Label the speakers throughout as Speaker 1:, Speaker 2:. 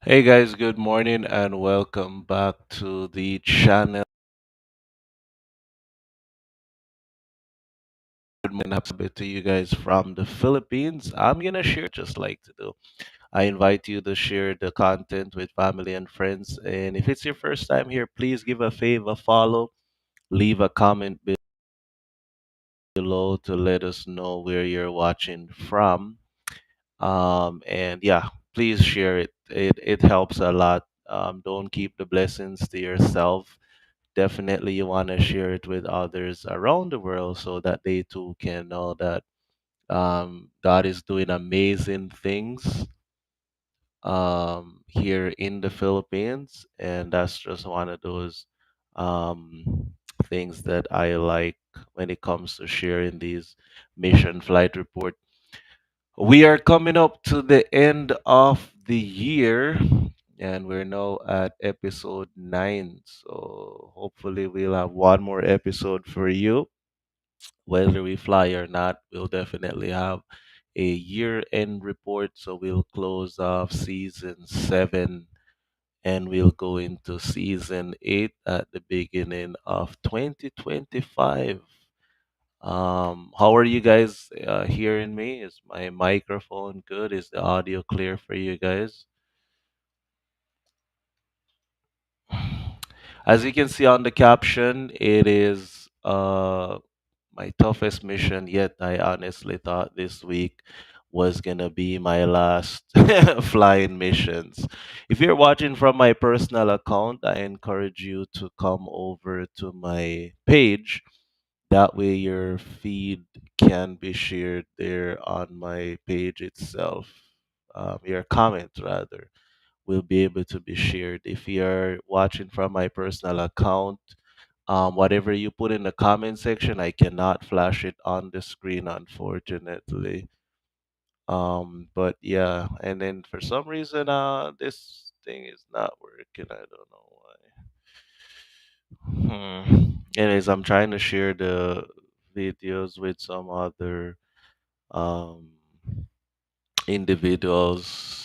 Speaker 1: Hey guys, good morning and welcome back to the channel. Good morning, happy to you guys from the Philippines. I'm gonna share just like to do. I invite you to share the content with family and friends. And if it's your first time here, please give a favor, follow, leave a comment below to let us know where you're watching from. And yeah, please share it. It helps a lot. Don't keep the blessings to yourself. Definitely you want to share it with others around the world so that they too can know that God is doing amazing things here in the Philippines, and that's just one of those things that I like when it comes to sharing these mission flight report. We are coming up to the end of the year, and we're now at episode 9. So hopefully, we'll have one more episode for you. Whether we fly or not, we'll definitely have a year end report. So we'll close off season 7 and we'll go into season 8 at the beginning of 2025. How are you guys hearing me? Is my microphone good? Is the audio clear for you guys? As you can see on the caption, it is my toughest mission yet. I honestly thought this week was gonna be my last flying missions. If you're watching from my personal account, I encourage you to come over to my page. That way, your feed can be shared there on my page itself. Your comment, rather, will be able to be shared. If you're watching from my personal account, whatever you put in the comment section, I cannot flash it on the screen, unfortunately. But yeah, and then for some reason, this thing is not working. I don't know why. Anyways, I'm trying to share the videos with some other um individuals.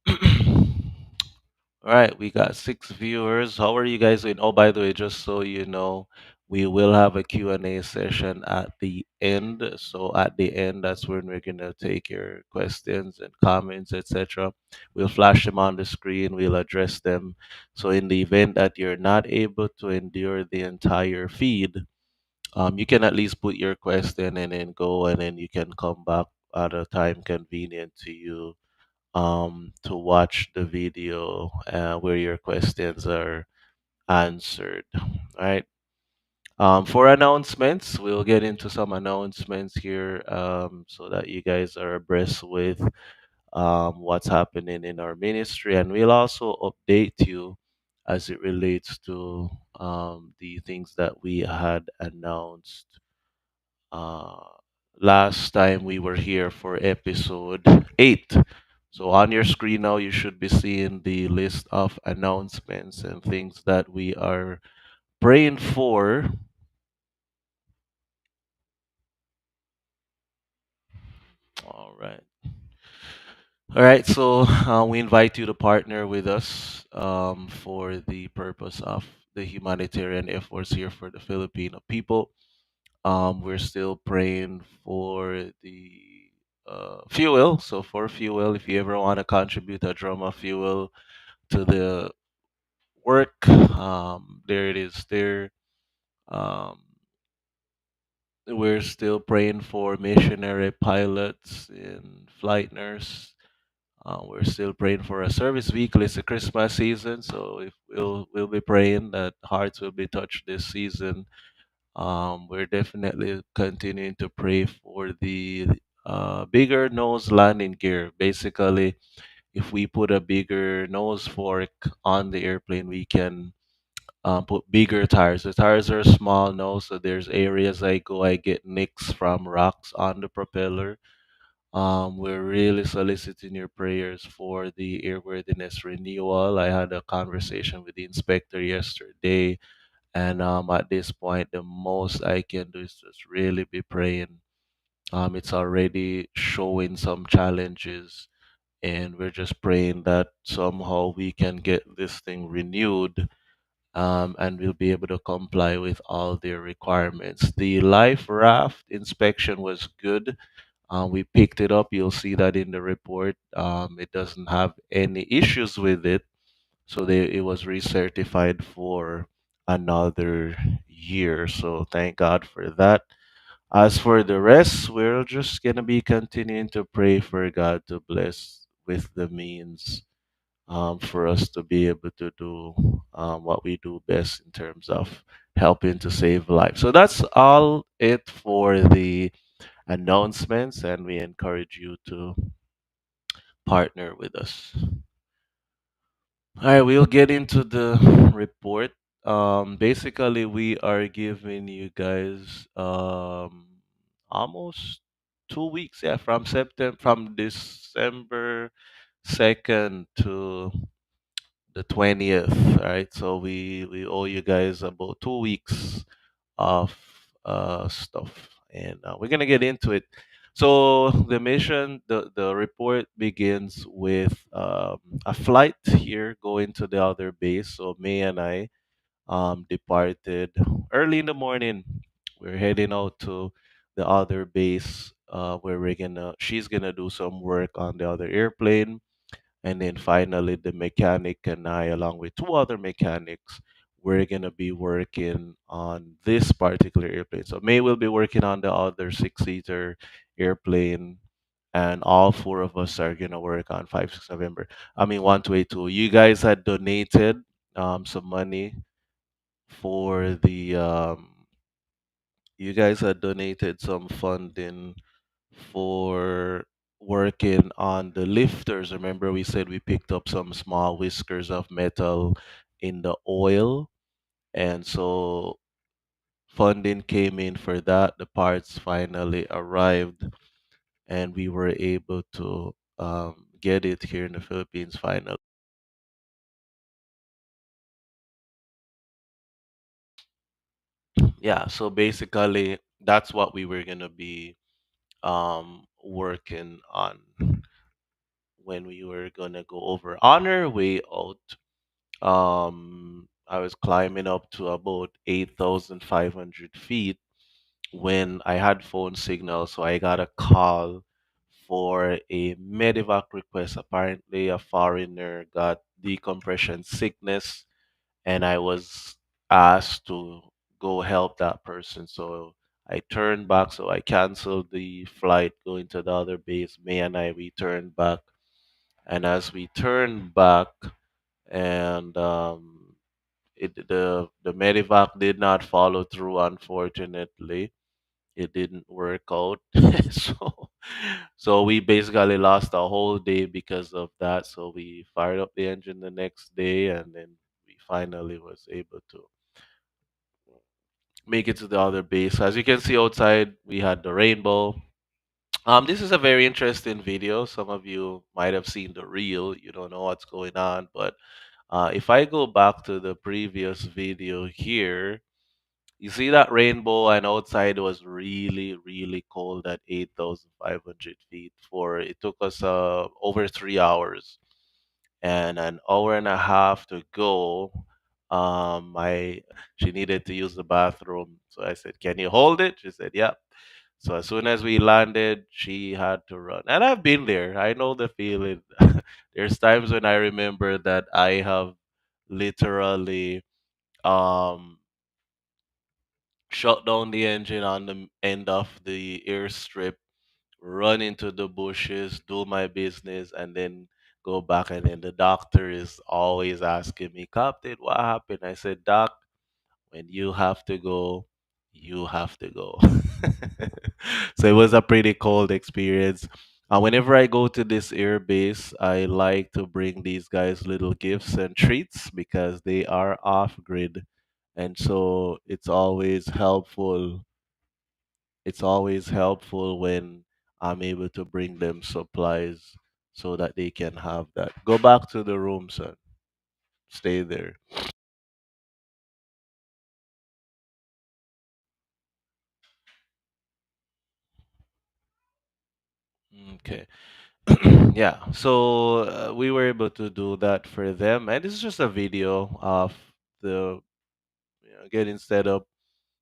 Speaker 1: All right, we got 6 viewers. How are you guys doing? Oh, by the way, just so you know, we will have a Q&A session at the end. So at the end, that's when we're gonna take your questions and comments, etc. We'll flash them on the screen. We'll address them. So in the event that you're not able to endure the entire feed, you can at least put your question and then go, and then you can come back at a time convenient to you to watch the video where your questions are answered. All right. For announcements, we'll get into some announcements here so that you guys are abreast with what's happening in our ministry. And we'll also update you as it relates to the things that we had announced uh, last time we were here for episode 8. So on your screen now, you should be seeing the list of announcements and things that we are praying for. All right. All right. So we invite you to partner with us for the purpose of the humanitarian efforts here for the Filipino people. We're still praying for the fuel. So for fuel, if you ever want to contribute a drum of fuel to the work, there it is. There, um, we're still praying for missionary pilots and flight nurse. We're still praying for a service vehicle. It's a Christmas season, so if we'll be praying that hearts will be touched this season. We're definitely continuing to pray for the bigger nose landing gear. Basically, if we put a bigger nose fork on the airplane, we can put bigger tires. The tires are small now, so there's areas I go, I get nicks from rocks on the propeller. We're really soliciting your prayers for the airworthiness renewal. I had a conversation with the inspector yesterday, and at this point, the most I can do is just really be praying. It's already showing some challenges and we're just praying that somehow we can get this thing renewed, and we'll be able to comply with all their requirements. The life raft inspection was good. We picked it up. You'll see that in the report. It doesn't have any issues with it, so it was recertified for another year. So thank God for that. As for the rest, we're just gonna be continuing to pray for God to bless with the means, for us to be able to do, what we do best in terms of helping to save lives. So that's all it for the announcements, and we encourage you to partner with us. All right, we'll get into the report. Basically, we are giving you guys almost 2 weeks, yeah, from December 2nd to the 20th. Right, so we owe you guys about 2 weeks of stuff, and we're gonna get into it. So the mission, the report begins with a flight here going to the other base. So May and I departed early in the morning. We're heading out to the other base, where she's gonna do some work on the other airplane, and then finally, the mechanic and I, along with two other mechanics, we're going to be working on this particular airplane. So May will be working on the other six-seater airplane, and all four of us are going to work on 5, 6 November. I mean, 1282. You guys had donated some money for you guys had donated some funding for working on the lifters. Remember, we said we picked up some small whiskers of metal in the oil, and so funding came in for that. The parts finally arrived, and we were able to get it here in the Philippines finally. Yeah, so basically, that's what we were gonna be working on when we were gonna go over on our way out. I was climbing up to about 8,500 feet when I had phone signal, so I got a call for a medevac request. Apparently, a foreigner got decompression sickness, and I was asked to go help that person. So I turned back, so I canceled the flight going to the other base. May and I, we turned back, and as we turned back, and the medevac did not follow through, unfortunately. It didn't work out. so so we basically lost a whole day because of that. So we fired up the engine the next day, and then we finally was able to make it to the other base. As you can see outside, we had the rainbow. This is a very interesting video. Some of you might have seen the reel. You don't know what's going on, but if I go back to the previous video here, you see that rainbow, and outside was really, really cold at 8,500 feet. For it took us over 3 hours and an hour and a half to go. I She needed to use the bathroom, so I said, "Can you hold it?" She said, "Yeah." So as soon as we landed, she had to run. And I've been there. I know the feeling. There's times when I remember that I have literally um shut down the engine on the end of the airstrip, run into the bushes, do my business, and then go back. And then the doctor is always asking me, "Captain, what happened?" I said, "Doc, when you have to go, you have to go." So it was a pretty cold experience. Whenever I go to this air base, I like to bring these guys little gifts and treats because they are off grid. And so it's always helpful when I'm able to bring them supplies so that they can have that. Go back to the room, son. Stay there. Okay. Yeah, so we were able to do that for them, and this is just a video of the getting set up.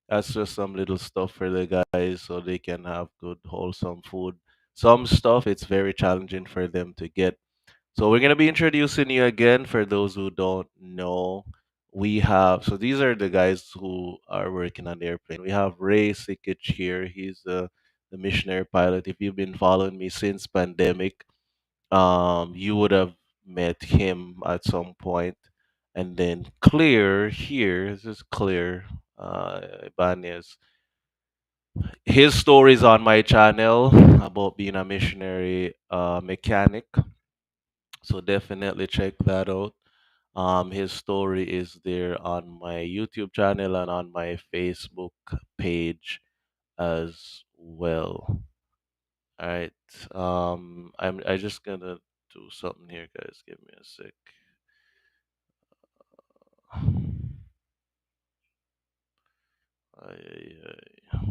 Speaker 1: That's just some little stuff for the guys so they can have good, wholesome food. Some stuff it's very challenging for them to get. So we're gonna be introducing you again for those who don't know. We have so these are the guys who are working on the airplane. We have Ray Sikich here. He's the missionary pilot. If you've been following me since pandemic, you would have met him at some point. And then Clear here, this is Clear Ibanez. His stories on my channel about being a missionary mechanic. So definitely check that out. His story is there on my YouTube channel and on my Facebook page as well. All right. I just gonna do something here, guys. Give me a sec. Ay, ay, ay.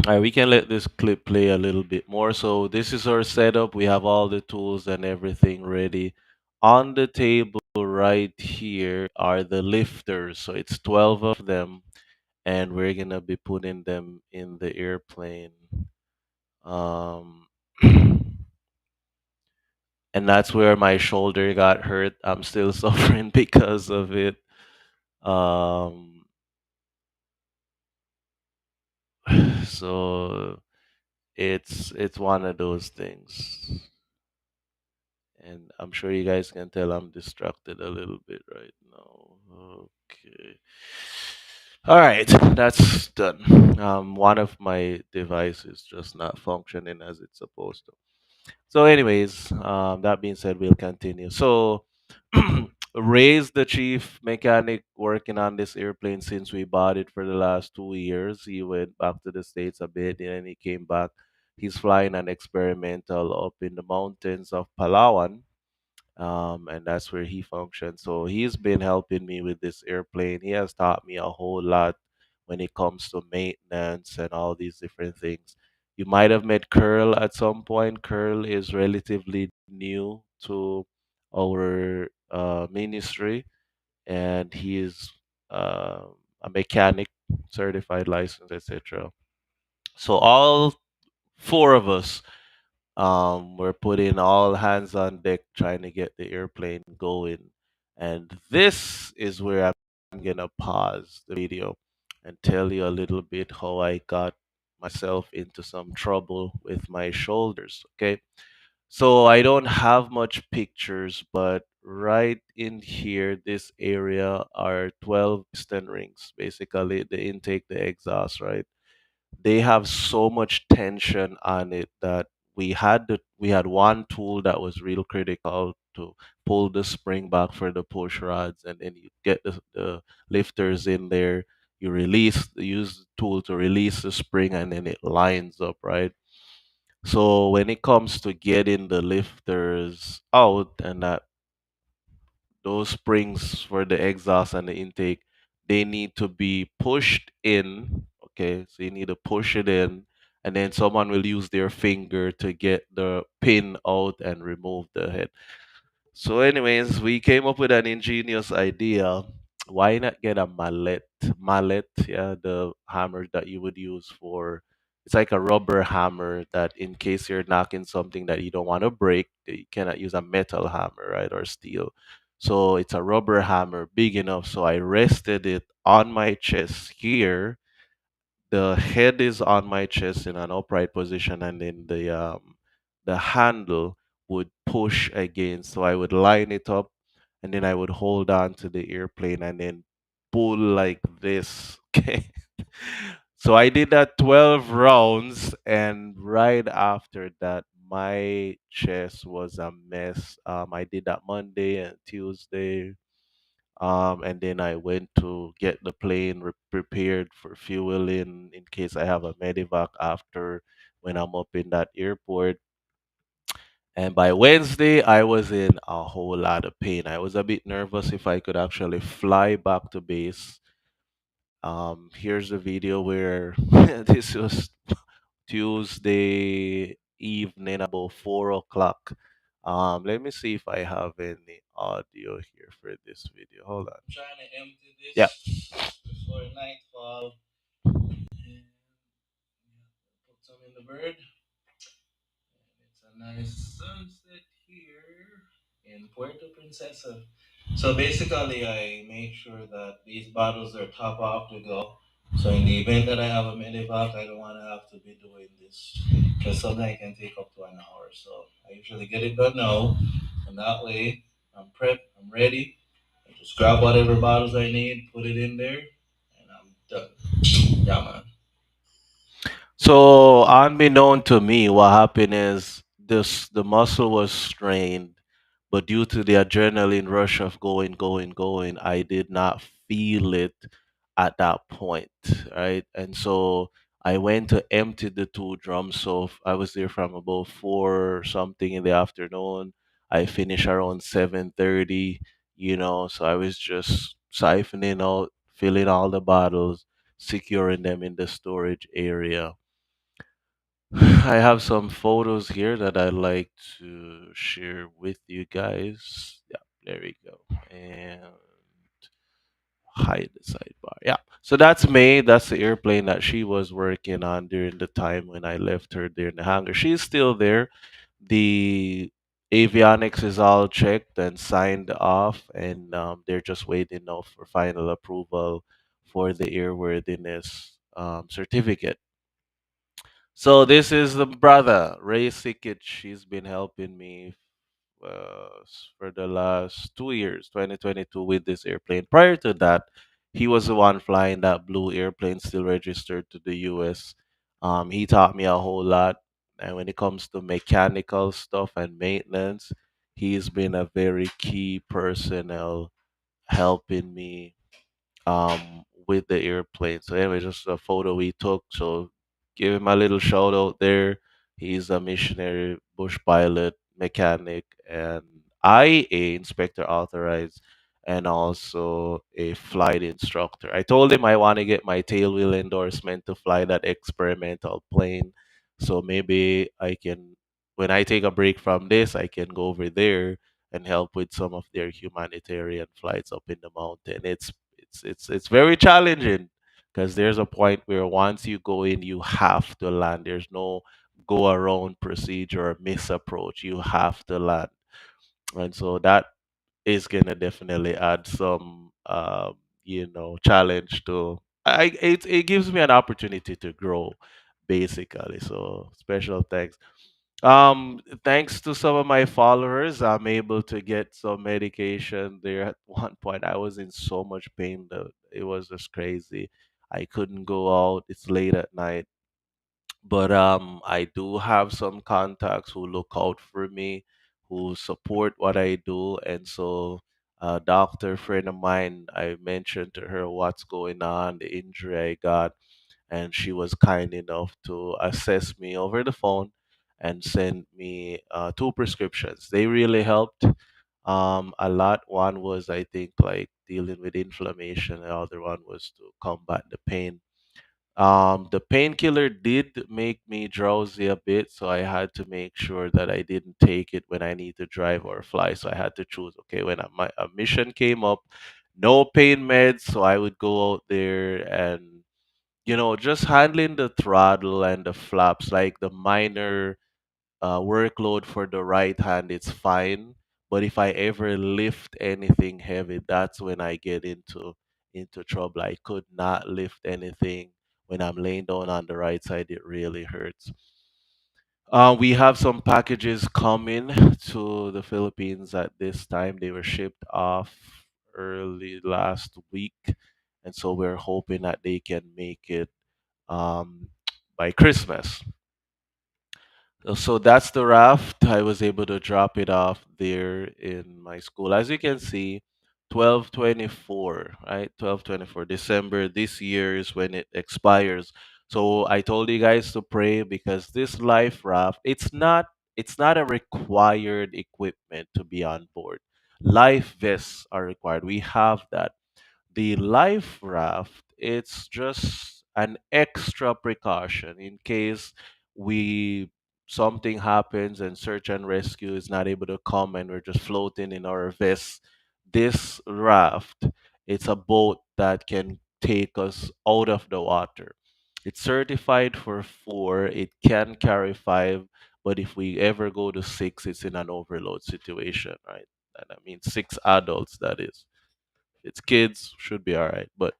Speaker 1: All right, we can let this clip play a little bit more. So this is our setup. We have all the tools and everything ready. On the table right here are the lifters. So it's 12 of them, and we're gonna be putting them in the airplane. Um, and that's where my shoulder got hurt. I'm still suffering because of it. Um, so it's one of those things. And I'm sure you guys can tell I'm distracted a little bit right now. Okay. All right, that's done. One of my devices just not functioning as it's supposed to. So, anyways, that being said, we'll continue. So, Ray's the chief mechanic working on this airplane since we bought it for the last 2 years. He went back to the States a bit and then he came back. He's flying an experimental up in the mountains of Palawan, and that's where he functions. So he's been helping me with this airplane. He has taught me a whole lot when it comes to maintenance and all these different things. You might have met Curl at some point. Curl is relatively new to our ministry, and he is a mechanic, certified license, etc. So all four of us we're putting all hands on deck trying to get the airplane going. And this is where I'm gonna pause the video and tell you a little bit how I got myself into some trouble with my shoulders. Okay. So I don't have much pictures, but right in here, this area are 12 piston rings, basically the intake, the exhaust, right? They have so much tension on it that we had one tool that was real critical to pull the spring back for the push rods, and then you get the lifters in there. You use the tool to release the spring, and then it lines up, right? So when it comes to getting the lifters out and that those springs for the exhaust and the intake, they need to be pushed in. Okay, so you need to push it in, and then someone will use their finger to get the pin out and remove the head. So, anyways, we came up with an ingenious idea. Why not get a mallet? Mallet, yeah, the hammer that you would use for it's like a rubber hammer that in case you're knocking something that you don't want to break, you cannot use a metal hammer, right? Or steel. So it's a rubber hammer big enough. So I rested it on my chest here. The head is on my chest in an upright position, and then the handle would push against. So I would line it up, and then I would hold on to the airplane and then pull like this. Okay. So I did that 12 rounds, and right after that, my chest was a mess. I did that Monday and Tuesday. And then I went to get the plane prepared for fueling in case I have a medevac after when I'm up in that airport. And by Wednesday, I was in a whole lot of pain. I was a bit nervous if I could actually fly back to base. Here's the video where this was Tuesday evening about 4 o'clock. Let me see if I have any audio here for this video. Hold on. Trying to empty this. Yeah. Before nightfall. And put some in the bird. It's a nice sunset here in Puerto Princesa. So basically, I make sure that these bottles are top off to go. So in the event that I have a medevac, I don't want to have to be doing this because sometimes it can take up to an hour. So I usually get it done now, and that way I'm prepped, I'm ready. I just grab whatever bottles I need, put it in there, and I'm done. Yeah, man. So, unbeknown to me, what happened is the muscle was strained, but due to the adrenaline rush of going, I did not feel it at that point, right? And so I went to empty the two drums. So I was there from about four something in the afternoon. I finished around 7:30, so I was just siphoning out, filling all the bottles, securing them in the storage area. I have some photos here that I'd like to share with you guys. Yeah, there we go. And hide the sidebar. Yeah. So that's May. That's the airplane that she was working on during the time when I left her there in the hangar. She's still there. The avionics is all checked and signed off, and they're just waiting now for final approval for the airworthiness certificate. So this is the brother, Ray Sikic. He's been helping me for the last 2 years, 2022, with this airplane. Prior to that, he was the one flying that blue airplane still registered to the US. He taught me a whole lot. And when it comes to mechanical stuff and maintenance, he's been a very key personnel helping me with the airplane. So anyway, just a photo we took. So give him a little shout out there. He's a missionary bush pilot, mechanic, and IA inspector authorized, and also a flight instructor. I told him I want to get my tailwheel endorsement to fly that experimental plane. So maybe I can, when I take a break from this, I can go over there and help with some of their humanitarian flights up in the mountain. It's very challenging because there's a point where once you go in, you have to land. There's no go around procedure or misapproach. You have to land, and so that is gonna definitely add some challenge to. It gives me an opportunity to grow, basically. So special thanks. Thanks to some of my followers, I'm able to get some medication there. At one point, I was in so much pain that it was just crazy. I couldn't go out. It's late at night, but I do have some contacts who look out for me, who support what I do, and so a doctor friend of mine, I mentioned to her what's going on, the injury I got, and she was kind enough to assess me over the phone and send me two prescriptions. They really helped a lot. One was, I think, like dealing with inflammation, the other one was to combat the pain. The painkiller did make me drowsy a bit, so I had to make sure that I didn't take it when I need to drive or fly. So I had to choose, okay, when a mission came up, no pain meds, so I would go out there and just handling the throttle and the flaps, like the minor workload for the right hand, it's fine. But if I ever lift anything heavy, that's when I get into trouble. I could not lift anything when I'm laying down on the right side. It really hurts. We have some packages coming to the Philippines at this time. They were shipped off early last week, and so we're hoping that they can make it um, by Christmas. So that's the raft. I was able to drop it off there in my school. As you can see, 12/24, right? 12/24 December this year is when it expires. So I told you guys to pray because this life raft, it's not a required equipment to be on board. Life vests are required. We have that. The life raft, it's just an extra precaution in case we something happens and search and rescue is not able to come and we're just floating in our vests. This raft, it's a boat that can take us out of the water. It's certified for four, it can carry five, but if we ever go to six, it's in an overload situation, right? And I mean six adults, that is. It's kids, should be all right. But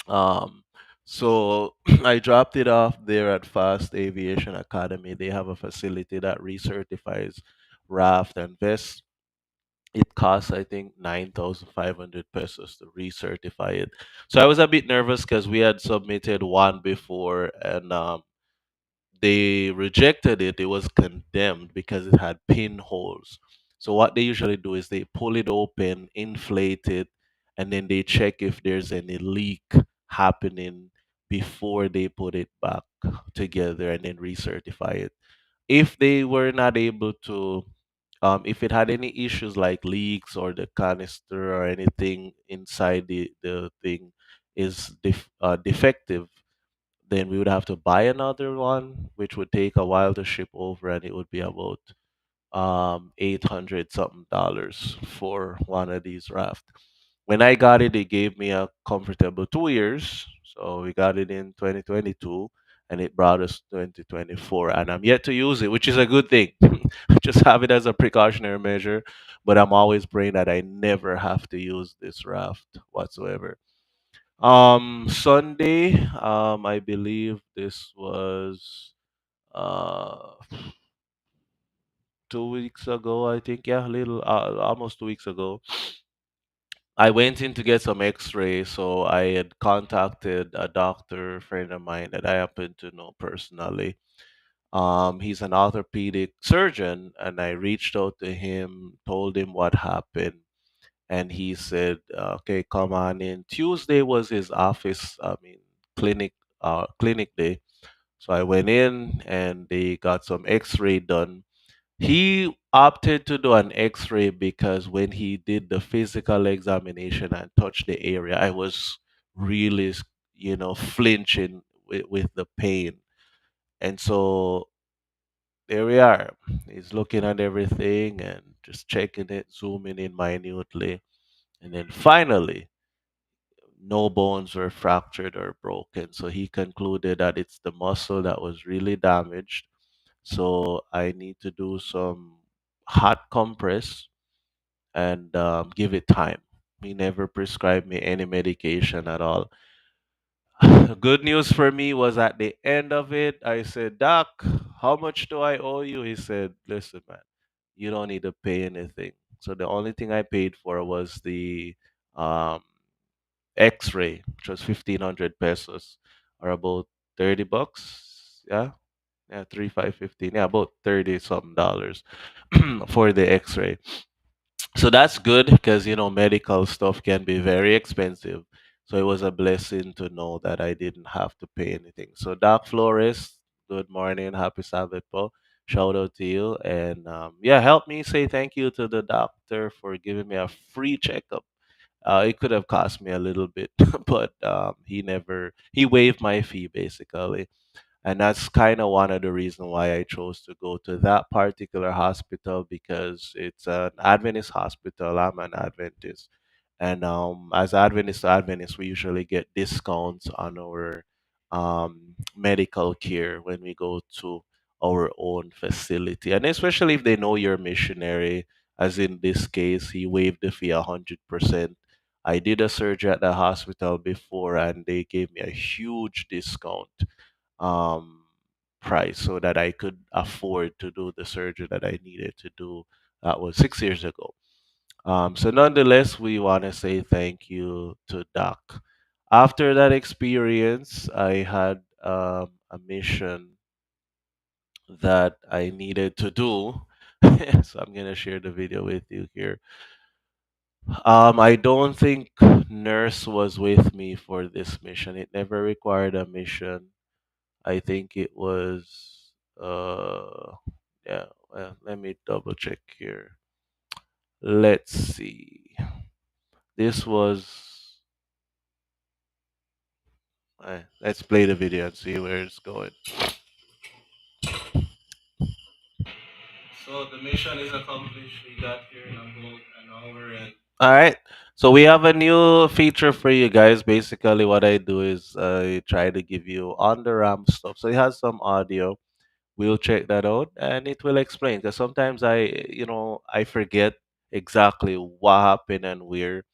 Speaker 1: um, so I dropped it off there at Fast Aviation Academy. They have a facility that recertifies raft and vest. It costs, I think, 9,500 pesos to recertify it. So I was a bit nervous because we had submitted one before and they rejected it. It was condemned because it had pinholes. So what they usually do is they pull it open, inflate it, and then they check if there's any leak happening before they put it back together and then recertify it. If they were not able to, if it had any issues like leaks or the canister or anything inside the thing is defective, then we would have to buy another one, which would take a while to ship over, and it would be about 800 something dollars for one of these raft. When I got it, they gave me a comfortable 2 years. So we got it in 2022 and it brought us 2024. And I'm yet to use it, which is a good thing. Just have it as a precautionary measure. But I'm always praying that I never have to use this raft whatsoever. Sunday, I believe this was uh 2 weeks ago, I think. Yeah, a little, almost 2 weeks ago. I went in to get some X-ray, so I had contacted a doctor friend of mine that I happen to know personally. He's an orthopedic surgeon, and I reached out to him, told him what happened, and he said, "Okay, come on in." Tuesday was his office, I mean, clinic day. So I went in, and they got some X-ray done. He opted to do an X-ray because when he did the physical examination and touched the area, I was really, flinching with the pain. And so there we are. He's looking at everything and just checking it, zooming in minutely. And then finally, no bones were fractured or broken. So he concluded that it's the muscle that was really damaged. So I need to do some hot compress and give it time. He never prescribed me any medication at all. Good news for me was at the end of it, I said, "Doc, how much do I owe you?" He said, "Listen, man, you don't need to pay anything." So the only thing I paid for was the um, X-ray, which was 1,500 pesos, or about 30 bucks. Yeah, yeah, 3 5 15. Yeah, about 30 something dollars for the X-ray. So that's good because medical stuff can be very expensive. So it was a blessing to know that I didn't have to pay anything. So Doc Flores, good morning, happy Sabbath, Paul. Shout out to you, and yeah, help me say thank you to the doctor for giving me a free checkup. It could have cost me a little bit, but he waived my fee basically, and that's kind of one of the reasons why I chose to go to that particular hospital because it's an Adventist hospital. I'm an Adventist, and as Adventist to Adventist, we usually get discounts on our medical care when we go to our own facility, and especially if they know you're a missionary. As in this case, he waived the fee 100%. I did a surgery at the hospital before, and they gave me a huge discount um, price so that I could afford to do the surgery that I needed to do. That was 6 years ago. So, nonetheless, we want to say thank you to Doc. After that experience, I had a mission that I needed to do. So, I'm going to share the video with you here. I don't think Nurse was with me for this mission. It never required a mission. I think it was yeah, well, let me double check here. Let's see. This was let's play the video and see where it's going. So the mission is accomplished. We got here in about an hour and. All right. So we have a new feature for you guys. Basically, what I do is I try to give you on the ramp stuff. So it has some audio. We'll check that out, and it will explain. Because sometimes I forget exactly what happened and where.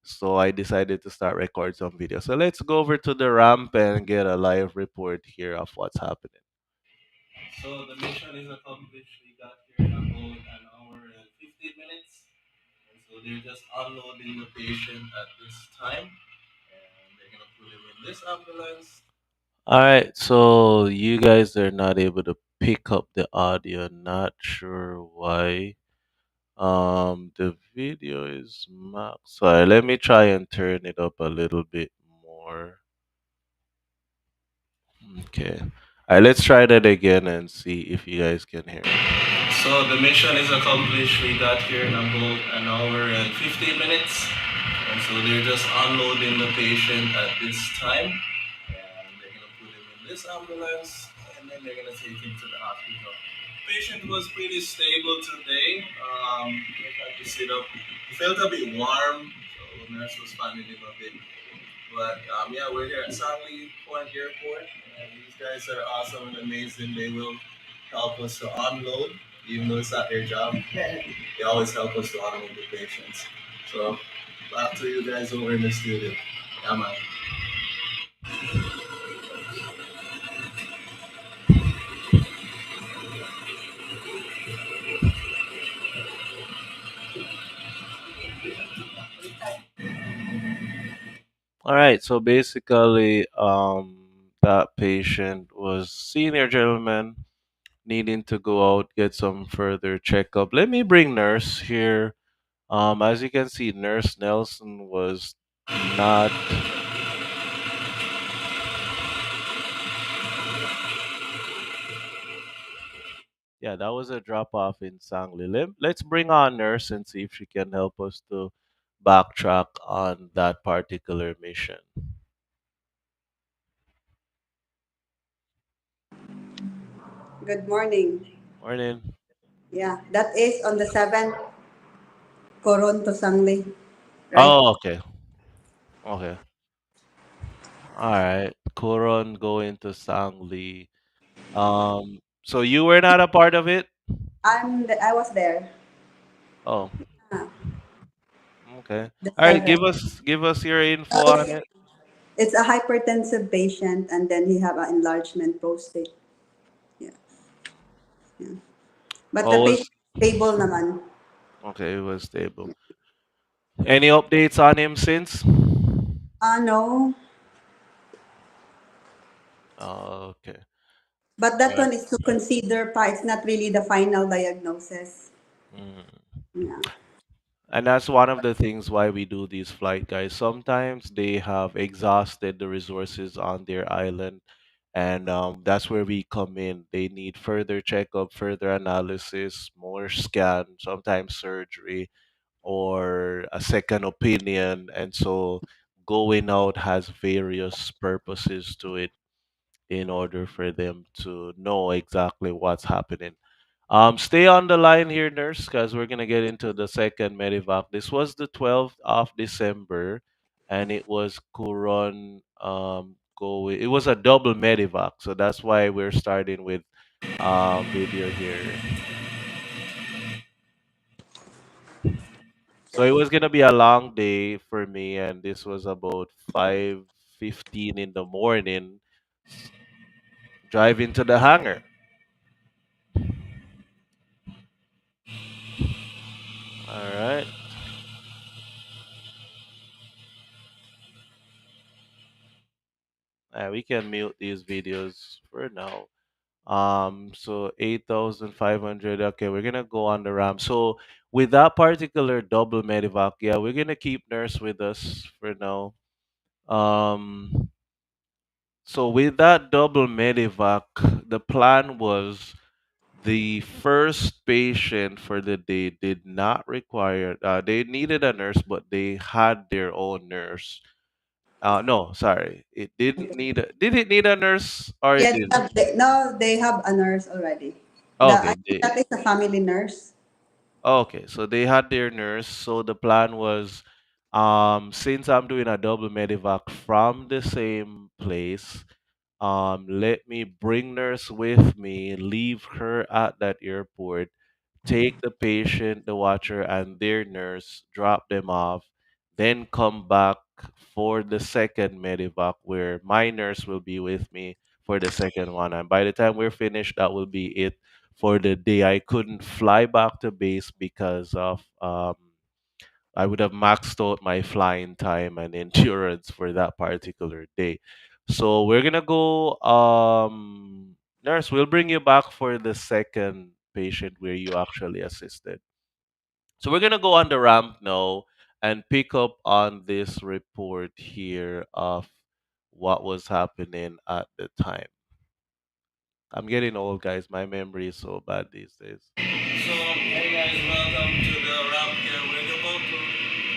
Speaker 1: So I decided to start record some video. So let's go over to the ramp and get a live report here of what's happening. So the mission is accomplished. We got here in about an hour and 15 minutes. And so they're just unloading the patient at this time. And they're going to put him in this ambulance. All right. So you guys are not able to pick up the audio. Not sure why. The video is max. Sorry, let me try and turn it up a little bit more. Okay. All right, let's try that again and see if you guys can hear me. So the mission is accomplished. We got here in about an hour and 15 minutes. And so they're just unloading the patient at this time. And they're going to put him in this ambulance. And then they're going to take him to the hospital. Patient was pretty stable today. He had to sit up. He felt a bit warm. So the nurse was fanning him a bit. But yeah, we're here at Sangley Point Airport, and these guys are awesome and amazing. They will help us to unload, even though it's not their job. They always help us to unload the patients. So back to you guys over in the studio. Yeah, man. All right. So basically, that patient was senior gentleman needing to go out get some further checkup. Let me bring nurse here. As you can see, Nurse Nelson was not. Yeah, that was a drop off in Sangli. Let's bring on Nurse and see if she can help us to backtrack on that particular mission.
Speaker 2: Good morning.
Speaker 1: Morning.
Speaker 2: Yeah, that is on the 7th, Coron to Sangli, right?
Speaker 1: Oh, okay. Okay. All right. Kuron going to Sangli. So you were not a part of it?
Speaker 2: I was there.
Speaker 1: Oh,
Speaker 2: Ah,
Speaker 1: okay.
Speaker 2: the
Speaker 1: All right,
Speaker 2: 7th.
Speaker 1: give us your info on
Speaker 2: It's,
Speaker 1: it.
Speaker 2: it's a hypertensive patient and then he have an enlargement prostate. Yeah, yeah. But the
Speaker 1: Oh,
Speaker 2: patient
Speaker 1: was
Speaker 2: is stable naman.
Speaker 1: okay, it was stable. Any updates on him since?
Speaker 2: No,
Speaker 1: Oh, okay.
Speaker 2: but
Speaker 1: All
Speaker 2: that
Speaker 1: right.
Speaker 2: one is to consider pa. It's not really the final diagnosis.
Speaker 1: Mm.
Speaker 2: Yeah.
Speaker 1: And that's one of the things why we do these flight guys. Sometimes they have exhausted the resources on their island, and that's where we come in. They need further checkup, further analysis, more scan, sometimes surgery, or a second opinion. And so going out has various purposes to it in order for them to know exactly what's happening. Stay on the line here, nurse, because we're gonna get into the second Medivac. This was the 12th of December, and it was Curon. It was a double Medivac, so that's why we're starting with video here. So it was gonna be a long day for me, and this was about 5:15 in the morning, s- driving to the hangar. All right. We can mute these videos for now. So 8,500. Okay, we're gonna go on the RAM. So with that particular double Medivac, yeah, we're gonna keep nurse with us for now. Um, so with that double Medivac, the plan was the first patient for the day did not require. They needed a nurse, but they had their own nurse. No, sorry, it didn't need. Did it need a nurse or it
Speaker 2: Yeah,
Speaker 1: didn't?
Speaker 2: no, they have a nurse already. I
Speaker 1: Okay,
Speaker 2: think that is a family nurse.
Speaker 1: okay, so they had their nurse. So the plan was, since I'm doing a double medevac from the same place, let me bring nurse with me, leave her at that airport, take the patient, the watcher, and their nurse, drop them off, then come back for the second medevac where my nurse will be with me for the second one. And by the time we're finished, that will be it for the day. I couldn't fly back to base because of I would have maxed out my flying time and endurance for that particular day. So we're gonna go. Nurse, we'll bring you back for the second patient where you actually assisted. So we're gonna go on the ramp now and pick up on this report here of what was happening at the time. I'm getting old, guys. My memory is so bad these days. So, hey guys, welcome to the ramp here. We're about to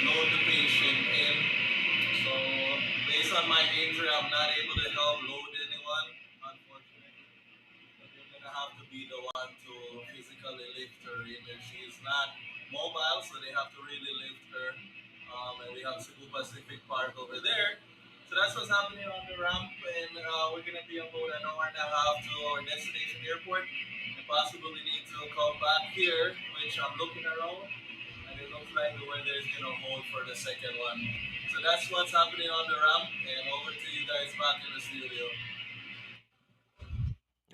Speaker 1: load the patient in. So, based on my injury, I'm not able to help load anyone, unfortunately. But you're gonna have to be the one to physically lift her in there. She is not mobile, so they have to really lift her. And we have Cebu Pacific Park over there. So that's what's happening on the ramp, and we're gonna be about an hour and a half to our destination airport, and possibly need to come back here, which I'm looking around, and it looks like the weather is gonna hold for the second one. So that's what's happening on the ramp, and over to you guys back in the studio.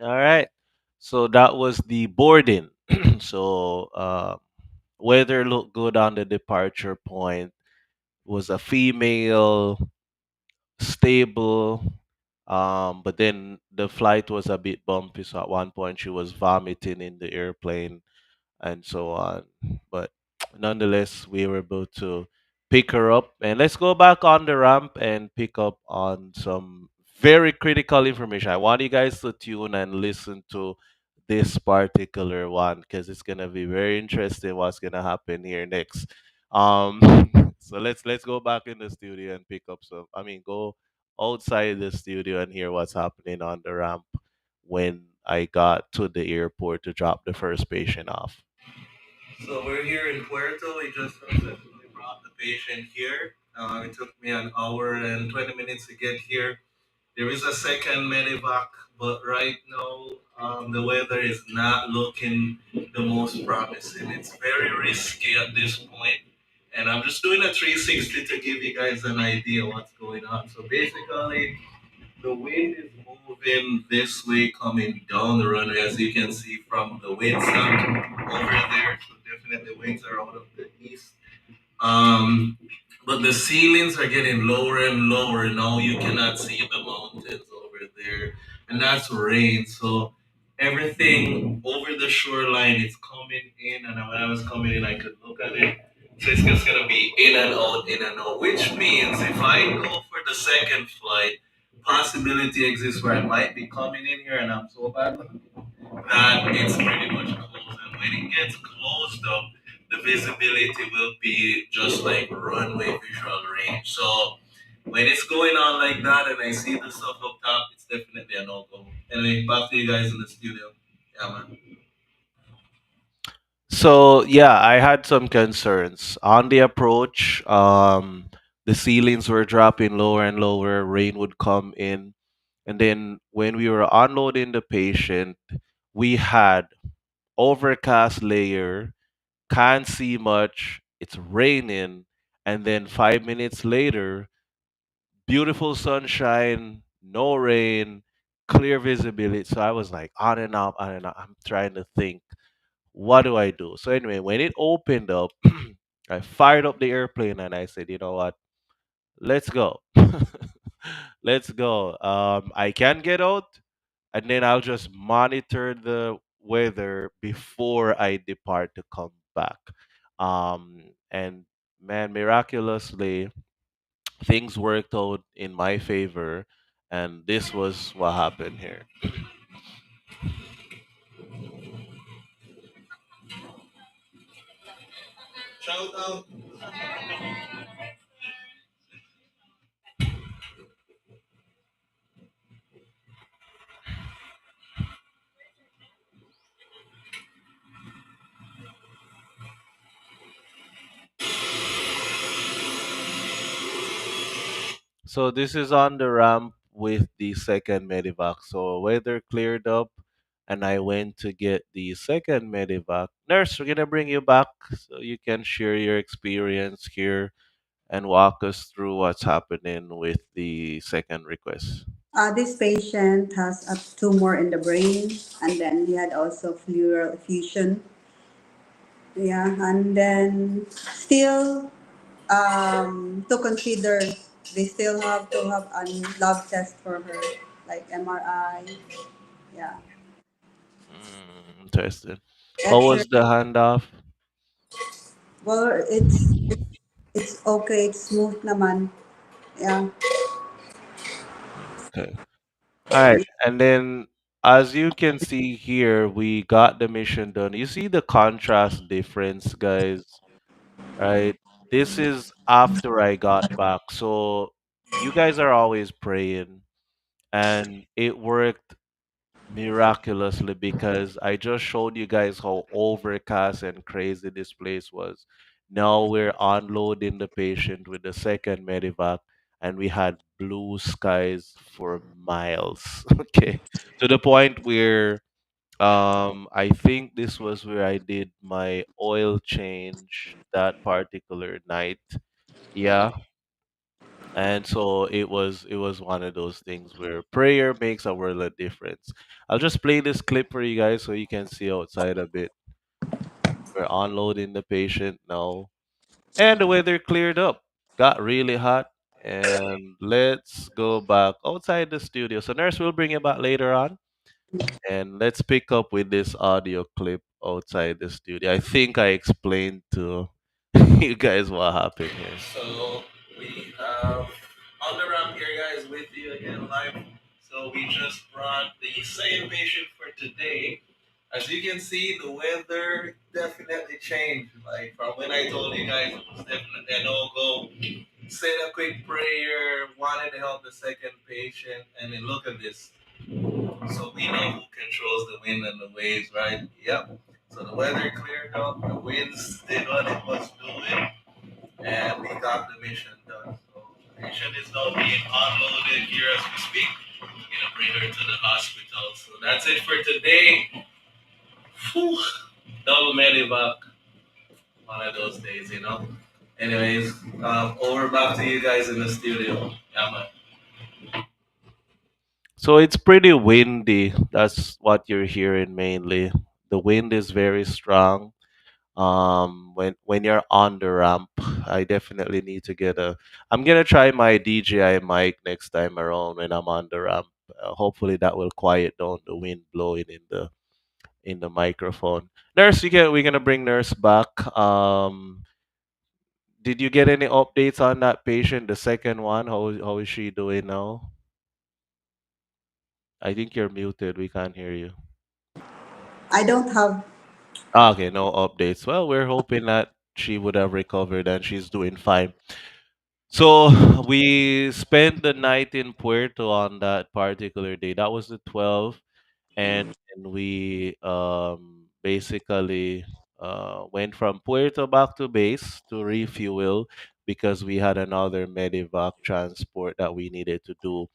Speaker 1: All right. So that was the boarding. So weather looked good on the departure point. Was a female, stable. But then the flight was a bit bumpy. So at one point she was vomiting in the airplane and so on. But nonetheless, we were able to pick her up. And let's go back on the ramp and pick up on some very critical information. I want you guys to tune and listen to this particular one because it's gonna be very interesting what's gonna happen here next. Um, so let's go back in the studio and pick up some. I mean, go outside the studio and hear what's happening on the ramp when I got to the airport to drop the first patient off. So we're here in Puerto. We just successfully brought the patient here. It took me an hour and 20 minutes to get here. There is a second medevac, but right now the weather is not looking the most promising. It's very risky at this point, and I'm just doing a 360 to give you guys an idea what's going on. So basically, the wind is moving this way, coming down the runway, as you can see from the wind sound over there. So definitely winds are out of the east. Um, but the ceilings are getting lower and lower. Now you cannot see the mountains over there, and that's rain. So everything over the shoreline is coming in, and when I was coming in, I could look at it. So it's just gonna be in and out, which means if I go for the second flight, possibility exists where I might be coming in here and I'm so bad that it's pretty much closed. And when it gets closed up, the visibility will be just like runway visual range. So when it's going on like that and I see the stuff up top, it's definitely a no go. Anyway, back to you guys in the studio. Yeah, man. So yeah, I had some concerns on the approach. The ceilings were dropping lower and lower. Rain would come in, and then when we were unloading the patient, we had overcast layer, can't see much, it's raining, and then 5 minutes later, beautiful sunshine, no rain, clear visibility. So I was like on and off, on and off. I'm trying to think, what do I do? So anyway, when it opened up, I fired up the airplane and I said, you know what? Let's go. Let's go. I can get out, and then I'll just monitor the weather before I depart to come back. And man, miraculously, things worked out in my favor, and this was what happened here. Shout out. So this is on the ramp with the second medevac. So weather cleared up, and I went to get the second medevac. Nurse, we're gonna bring you back so you can share your experience here and walk us through what's happening with the second request.
Speaker 2: This patient has a tumor in the brain, and then he had also pleural effusion. Yeah, and then still to consider, they still have to have a lab test for her, like MRI. Yeah,
Speaker 1: Interesting. How
Speaker 2: X-ray.
Speaker 1: was the handoff?
Speaker 2: Well, it's okay. It's smooth naman. Yeah.
Speaker 1: Okay. All right. And then, as you can see here, we got the mission done. You see the contrast difference, guys, right? This is after I got back. So you guys are always praying, and it worked miraculously because I just showed you guys how overcast and crazy this place was. Now we're unloading the patient with the second medevac, and we had blue skies for miles. Okay, to the point where I think this was where I did my oil change that particular night. Yeah, and so it was one of those things where prayer makes a world of difference. I'll just play this clip for you guys so you can see outside a bit. We're unloading the patient now. And the weather cleared up. Got really hot. And let's go back outside the studio. So nurse will bring you back later on. And let's pick up with this audio clip outside the studio. I think I explained to you guys what happened here. So we have on the ramp here, guys, with you again live. So we just brought the same patient for today. As you can see, the weather definitely changed. Like from when I told you guys it was definitely a no go. Said a quick prayer, wanted to help the second patient, and then look at this. So we know who controls the wind and the waves, right? Yep. So the weather cleared up, the winds did what it was doing, and we got the mission done. So the patient is now being unloaded here as we speak. We're gonna bring her to the hospital. So that's it for today. Whew. Double medevac, one of those days, you know. Anyways, over back to you guys in the studio. Yeah, man. So it's pretty windy. That's what you're hearing mainly. The wind is very strong. When you're on the ramp, I definitely need to get a. I'm gonna try my DJI mic next time around when I'm on the ramp. Hopefully that will quiet down the wind blowing in the microphone. Nurse, we're gonna bring nurse back. Did you get any updates on that patient, the second one? How is she doing now? I think you're muted. We can't hear you.
Speaker 2: I don't have.
Speaker 1: Ah, okay, no updates. Well, we're hoping that she would have recovered and she's doing fine. So we spent the night in Puerto on that particular day. That was the 12th, and we basically went from Puerto back to base to refuel because we had another medevac transport that we needed to do.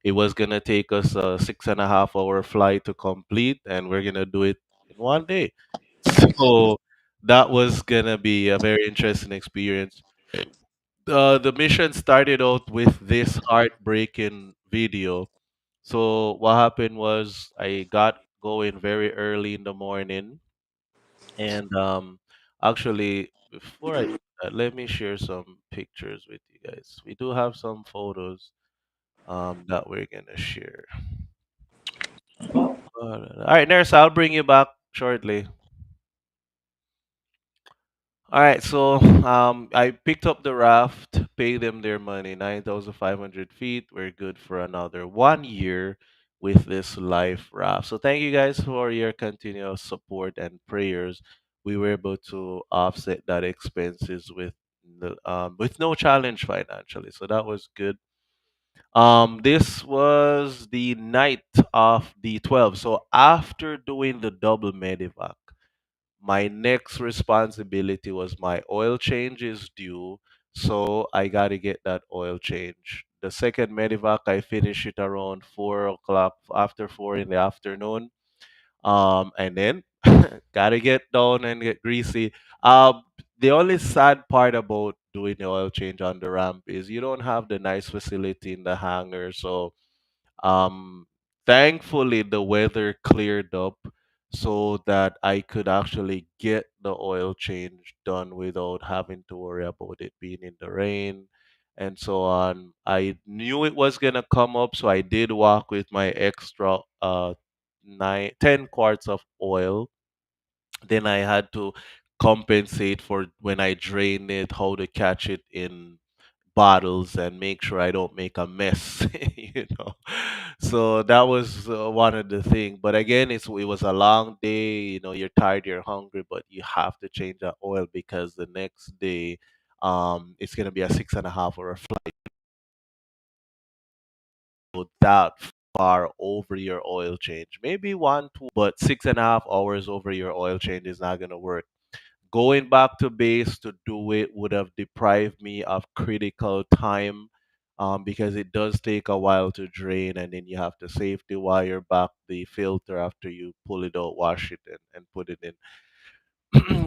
Speaker 1: It was gonna take us a 6.5 hour flight to complete, and we're gonna do it in one day. So that was gonna be a very interesting experience. The mission started out with this heartbreaking video. So what happened was I got going very early in the morning, and actually before I do that, let me share some pictures with you guys. We do have some photos that we're gonna share. All right, nurse, I'll bring you back shortly. All right, so I picked up the raft, paid them their money, 9,500 feet. We're good for another 1 year with this life raft. So thank you guys for your continuous support and prayers. We were able to offset that expenses with no challenge financially. So that was good. This was the night of the 12th. So after doing the double medevac, my next responsibility was my oil change is due, so I got to get that oil change the second medevac, I finished it around 4 o'clock, after 4 in the afternoon. And then gotta get down and get greasy. The only sad part about doing the oil change on the ramp is you don't have the nice facility in the hangar. So um, thankfully, the weather cleared up so that I could actually get the oil change done without having to worry about it being in the rain and so on. I knew it was gonna come up, so I did walk with my extra 10 quarts of oil. Then I had to compensate for when I drain it, how to catch it in bottles and make sure I don't make a mess, you know. So that was one of the things. But again, it was a long day. You know, you're tired, you're hungry, but you have to change that oil because the next day, it's gonna be a 6.5 hour flight that far over your oil change. Maybe 1, 2, but 6.5 hours over your oil change is not gonna work. Going back to base to do it would have deprived me of critical time, because it does take a while to drain, and then you have to safety wire back the filter after you pull it out, wash it, and put it in.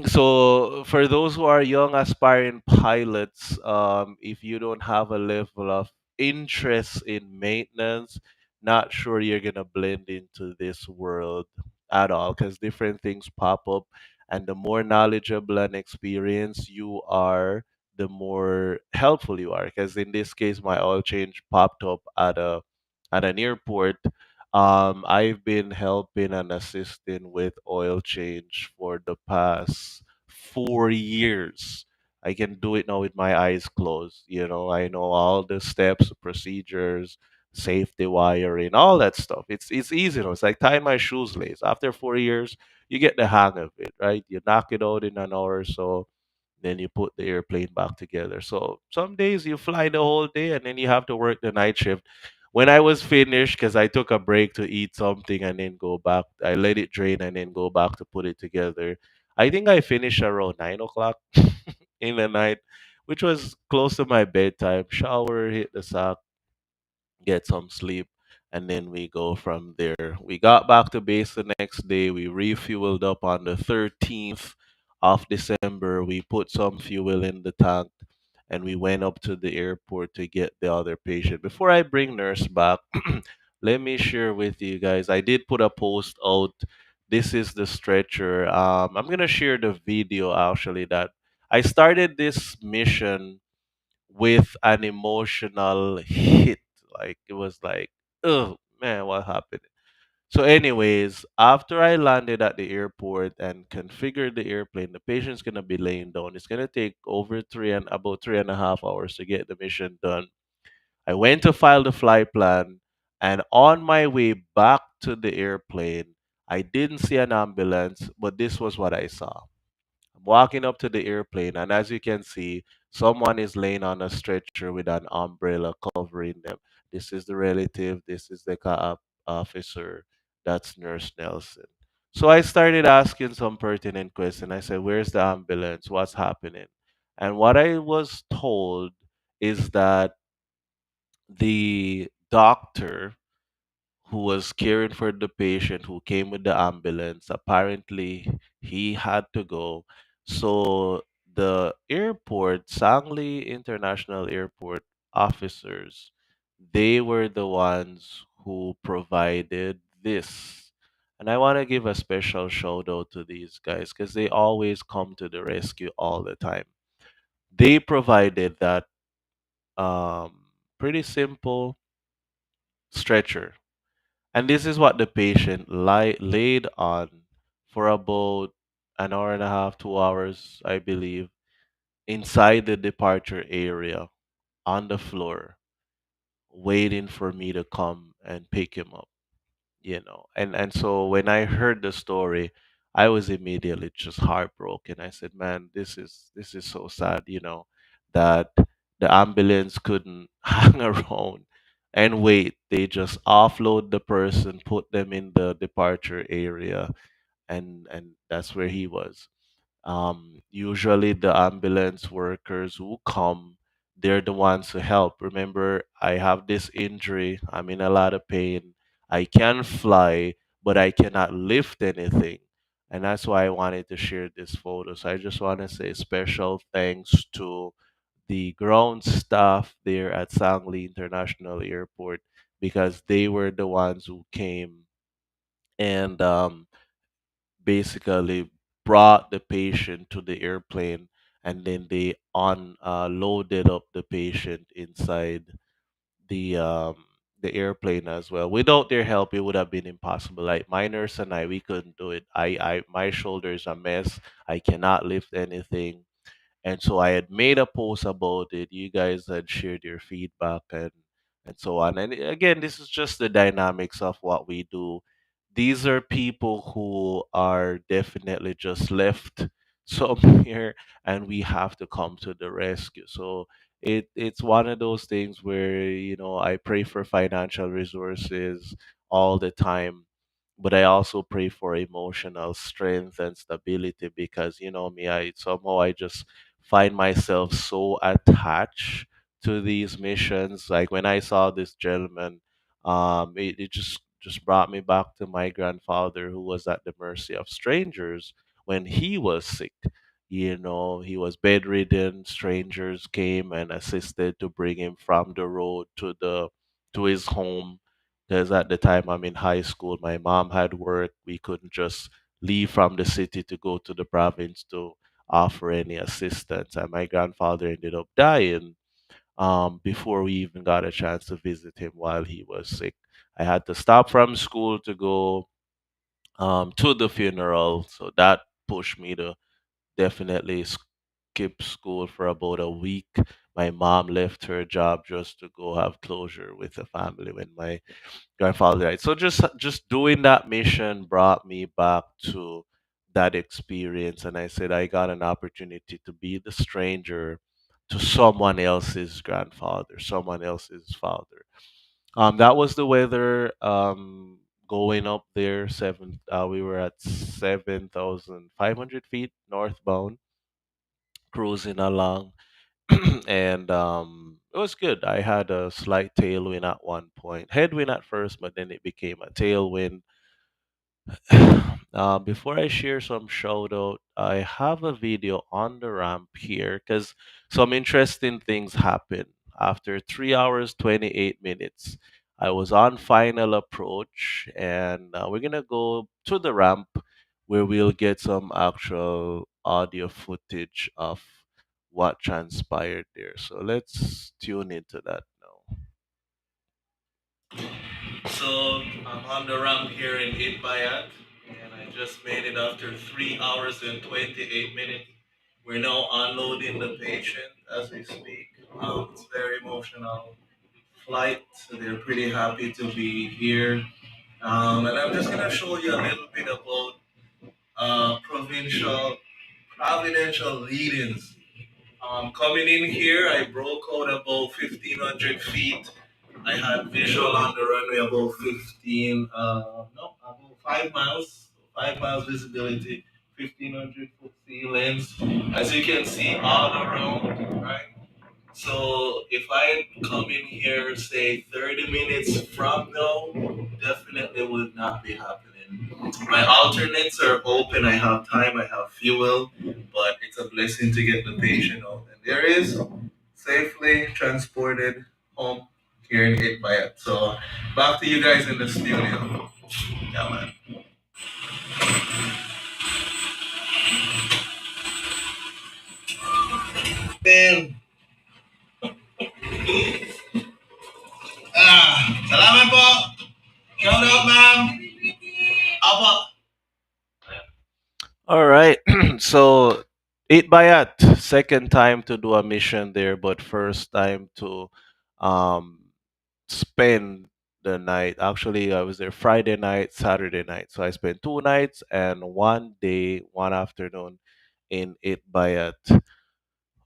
Speaker 1: So for those who are young aspiring pilots, if you don't have a level of interest in maintenance, not sure you're gonna blend into this world at all, because different things pop up, and the more knowledgeable and experienced you are, the more helpful you are. Because in this case, my oil change popped up at an airport. I've been helping and assisting with oil change for the past 4 years. I can do it now with my eyes closed. You know, I know all the steps, procedures, safety wiring, all that stuff. It's easy. You know, it's like tying my shoes lace. After 4 years, you get the hang of it, right? You knock it out in an hour or so, then you put the airplane back together. So some days you fly the whole day and then you have to work the night shift. When I was finished, because I took a break to eat something and then go back, I let it drain and then go back to put it together. I think I finished around 9 o'clock in the night, which was close to my bedtime. Shower, hit the sack, get some sleep, and then we go from there. We got back to base the next day. We refueled up on the 13th of December. We put some fuel in the tank and we went up to the airport to get the other patient. Before I bring nurse back, let me share with you guys. I did put a post out. This is the stretcher. I'm gonna share the video actually that I started this mission with an emotional hit. Like it was like, oh man, what happened? So, anyways, after I landed at the airport and configured the airplane, the patient's gonna be laying down. It's gonna take over about 3.5 hours to get the mission done. I went to file the flight plan, and on my way back to the airplane, I didn't see an ambulance, but this was what I saw. I'm walking up to the airplane, and as you can see, someone is laying on a stretcher with an umbrella covering them. This is the relative, this is the officer, that's Nurse Nelson. So I started asking some pertinent questions. I said, where's the ambulance? What's happening? And what I was told is that the doctor who was caring for the patient who came with the ambulance. Apparently, he had to go. So the airport, Sangli International Airport officers, they were the ones who provided this. And I want to give a special shout out to these guys because they always come to the rescue all the time. They provided that pretty simple stretcher, and this is what the patient laid on for about an hour and a half, 2 hours, I believe, inside the departure area on the floor, waiting for me to come and pick him up, you know. And so when I heard the story, I was immediately just heartbroken. I said, man, this is so sad, you know, that the ambulance couldn't hang around and wait. They just offload the person, put them in the departure area, and that's where he was. Usually the ambulance workers who come, they're the ones who help. Remember, I have this injury. I'm in a lot of pain. I can fly, but I cannot lift anything. And that's why I wanted to share this photo. So I just want to say special thanks to the ground staff there at Sangli International Airport because they were the ones who came and basically brought the patient to the airplane, and then they loaded up the patient inside the um the airplane as well. Without their help, it would have been impossible. Like my nurse and I, we couldn't do it. I my shoulder's a mess. I cannot lift anything. And so I had made a post about it. You guys had shared your feedback and so on. And again, this is just the dynamics of what we do. These are people who are definitely just left somewhere, and we have to come to the rescue. So it's one of those things where I pray for financial resources all the time, but I also pray for emotional strength and stability because me, I just find myself so attached to these missions. Like when I saw this gentleman, it just brought me back to my grandfather who was at the mercy of strangers when he was sick. He was bedridden. Strangers came and assisted to bring him from the road to his home because at the time I'm in high school, my mom had work. We couldn't just leave from the city to go to the province to offer any assistance. And my grandfather ended up dying before we even got a chance to visit him while he was sick. I had to stop from school to go to the funeral. So that pushed me to definitely skip school for about a week. My mom left her job just to go have closure with the family when my grandfather died. So just doing that mission brought me back to that experience, and I said I got an opportunity to be the stranger to someone else's grandfather, someone else's father. That was the weather. Going up there, we were at 7,500 feet northbound, cruising along, and it was good. I had a slight tailwind at one point, headwind at first, but then it became a tailwind. Before I share some shout out, I have a video on the ramp here because some interesting things happened. After 3 hours, 28 minutes, I was on final approach, and we're gonna go to the ramp where we'll get some actual audio footage of what transpired there. So let's tune into that now. So I'm on the ramp here in Itbayat, and I just made it after 3 hours and 28 minutes. We're now unloading the patient as we speak. It's very emotional flight, so they're pretty happy to be here. And I'm just gonna show you a little bit about providential leadings. Coming in here, I broke out about 1,500 feet. I had visual on the runway about 15, no, about 5 miles, 5 miles visibility, 1,500 foot ceilings. As you can see all around, right? So if I come in here, say 30 minutes from now, definitely would not be happening. My alternates are open. I have time. I have fuel, but it's a blessing to get the patient out. And there is safely transported home here in Itbayat. So back to you guys in the studio. Yeah, man. Ben, salamat po. Shout out, ma'am. Apa. All right. So, Eight Bayat, second time to do a mission there, but first time to um, spend the night. Actually, I was there Friday night, Saturday night. So I spent 2 nights and one day, one afternoon in Eight Bayat.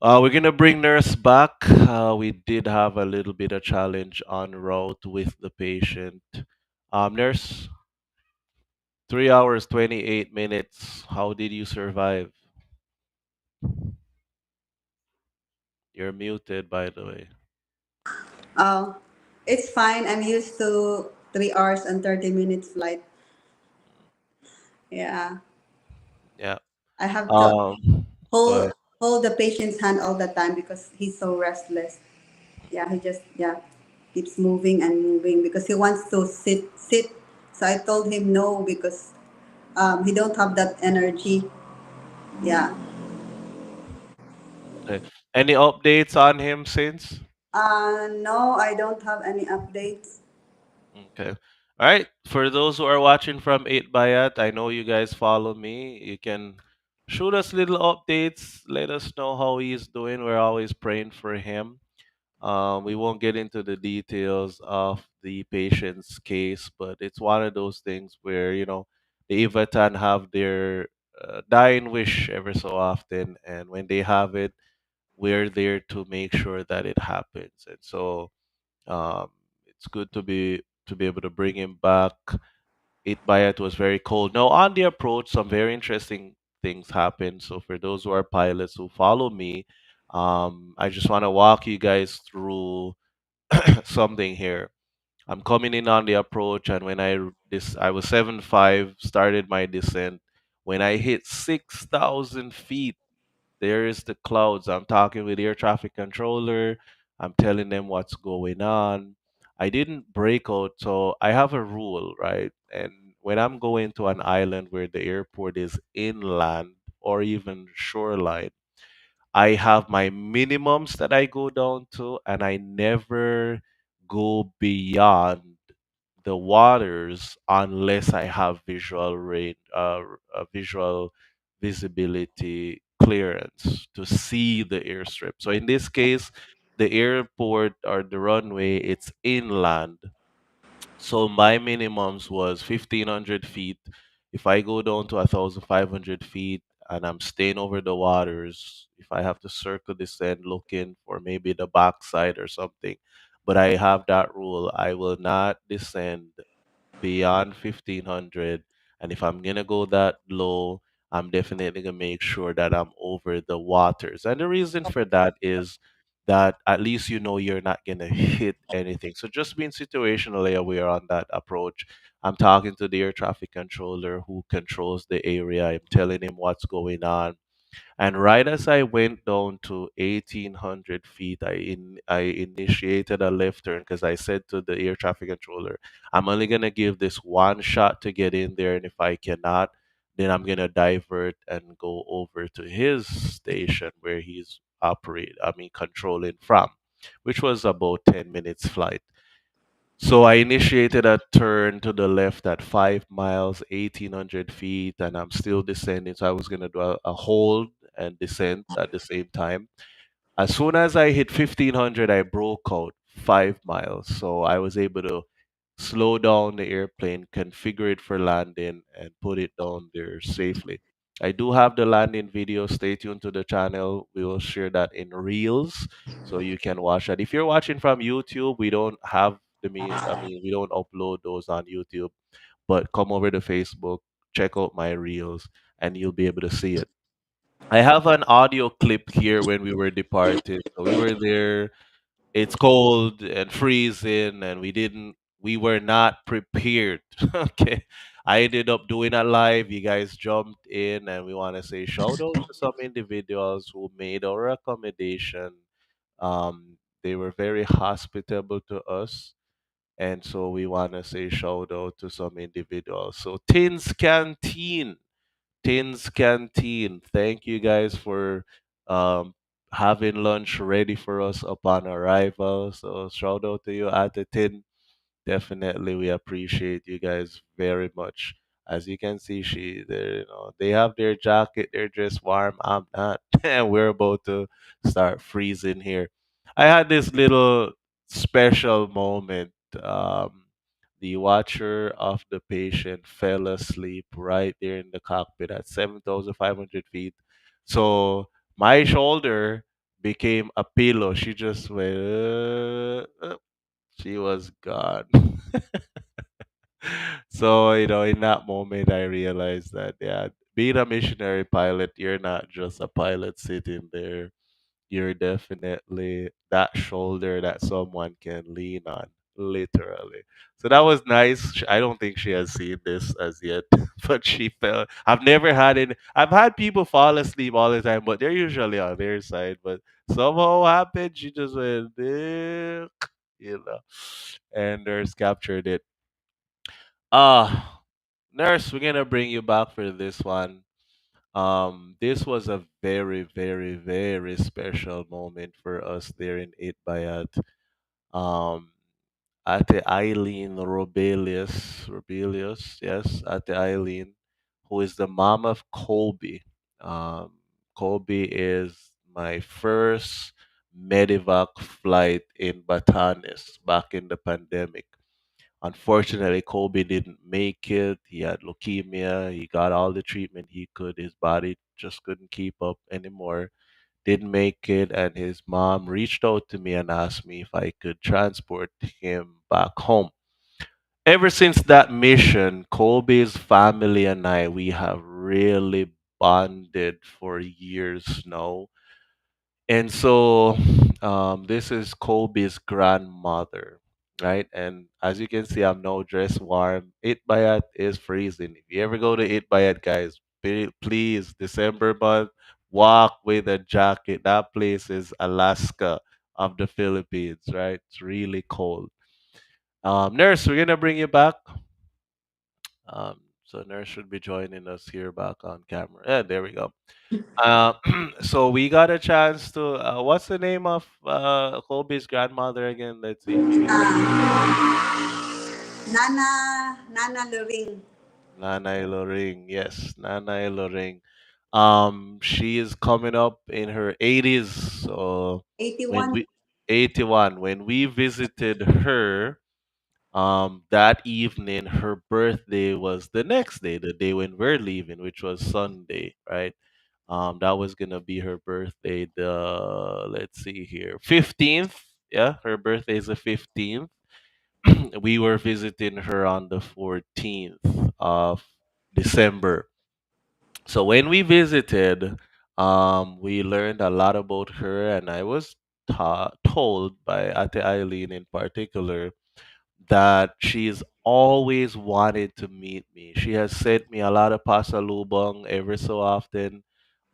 Speaker 1: We're gonna bring nurse back. We did have a little bit of challenge on route with the patient. Nurse, 3 hours 28 minutes. How did you survive? You're muted, by the way.
Speaker 2: Oh, it's fine. I'm used to 3 hours and 30 minutes flight. Yeah,
Speaker 1: Yeah.
Speaker 2: I have to
Speaker 1: Um. Go
Speaker 2: hold
Speaker 1: ahead.
Speaker 2: hold the patient's hand all the time because he's so restless. Yeah, he just keeps moving and moving because he wants to sit. So I told him no because he don't have that energy. Yeah.
Speaker 1: Okay. Any updates on him since?
Speaker 2: No, I don't have any updates.
Speaker 1: Okay. All right. For those who are watching from 8 Bayat, I know you guys follow me. You can shoot us little updates. Let us know how he's doing. We're always praying for him. We won't get into the details of the patient's case, but it's one of those things where, the Ivatan have their dying wish ever so often. And when they have it, we're there to make sure that it happens. And so um, it's good to be able to bring him back. It was very cold. Now on the approach, some very interesting things happened. So for those who are pilots who follow me, I just want to walk you guys through something here. I'm coming in on the approach, and when I was 7.5, started my descent. When I hit 6,000 feet, there is the clouds. I'm talking with air traffic controller. I'm telling them what's going on. I didn't break out, so I have a rule, right? And when I'm going to an island where the airport is inland or even shoreline, I have my minimums that I go down to, and I never go beyond the waters unless I have visual visibility clearance to see the airstrip. So in this case, the airport or the runway, it's inland, so my minimums was 1,500 feet. If I go down to 1,500 feet and I'm staying over the waters, if I have to circle descend looking for maybe the backside or something, but I have that rule, I will not descend beyond 1,500. And if I'm gonna go that low, I'm definitely gonna make sure that I'm over the waters. And the reason for that is that at least you know you're not gonna hit anything. So just being situationally aware on that approach. I'm talking to the air traffic controller who controls the area. I'm telling him what's going on. And right as I went down to 1,800 feet, I initiated a left turn because I said to the air traffic controller, I'm only going to give this one shot to get in there. And if I cannot, then I'm going to divert and go over to his station where controlling from, which was about 10 minutes flight. So I initiated a turn to the left at 5 miles, 1,800 feet, and I'm still descending. So I was going to do a hold and descent at the same time. As soon as I hit 1,500, I broke out 5 miles. So I was able to slow down the airplane, configure it for landing, and put it down there safely. I do have the landing video. Stay tuned to the channel. We will share that in Reels so you can watch that. If you're watching from YouTube, we don't have we don't upload those on YouTube, but come over to Facebook, check out my Reels, and you'll be able to see it. I have an audio clip here when we were departed. So we were there, it's cold and freezing, and we were not prepared. Okay. I ended up doing a live. You guys jumped in, and we want to say shout out to some individuals who made our accommodation. They were very hospitable to us, and so we want to say shout out to some individuals. So Tin's Canteen. Thank you guys for um, having lunch ready for us upon arrival. So shout out to you at the Tin. Definitely, we appreciate you guys very much. As you can see, they have their jacket, they're just warm. I'm not, and we're about to start freezing here. I had this little special moment. The watcher of the patient fell asleep right there in the cockpit at 7,500 feet. So my shoulder became a pillow. She just went, she was gone. So, in that moment, I realized that, yeah, being a missionary pilot, you're not just a pilot sitting there. you're definitely that shoulder that someone can lean on, literally. So that was nice. I don't think she has seen this as yet, but she felt. I've never had it. I've had people fall asleep all the time, but they're usually on their side. But somehow happened, she just went, "Eh," and nurse captured it. Nurse, we're gonna bring you back for this one. This was a very, very, very special moment for us there in Itbayat. Um, Ate Eileen Robelius, yes, Ate Eileen, who is the mom of Colby. Um, Colby is my first medevac flight in Batanes back in the pandemic. Unfortunately, Colby didn't make it. He had leukemia. He got all the treatment he could. His body just couldn't keep up anymore. Didn't make it, and his mom reached out to me and asked me if I could transport him back home. Ever since that mission, Colby's family and I, we have really bonded for years now. And so, this is Colby's grandmother, right? And as you can see, I'm now dressed warm. Itbayat is freezing. If you ever go to Itbayat, guys, please, December month, walk with a jacket. That place is Alaska of the Philippines, right? It's really cold. Nurse, we're gonna bring you back. So Nurse should be joining us here back on camera. Yeah, there we go. Uh, so we got a chance to. What's the name of Colby's grandmother again? Let's see.
Speaker 2: Nana, Nana Luring,
Speaker 1: Nanay Loring. Yes, Nanay Loring. She is coming up in her 80s. So when
Speaker 2: 81.
Speaker 1: we 81, when we visited her, that evening, her birthday was the next day, the day when we're leaving, which was Sunday, right? That was gonna be her birthday. The let's see here, 15th. Yeah, her birthday is the 15th. We were visiting her on the 14th of December. So when we visited, we learned a lot about her, and I was told by Ate Eileen in particular that she's always wanted to meet me. She has sent me a lot of pasalubong every so often,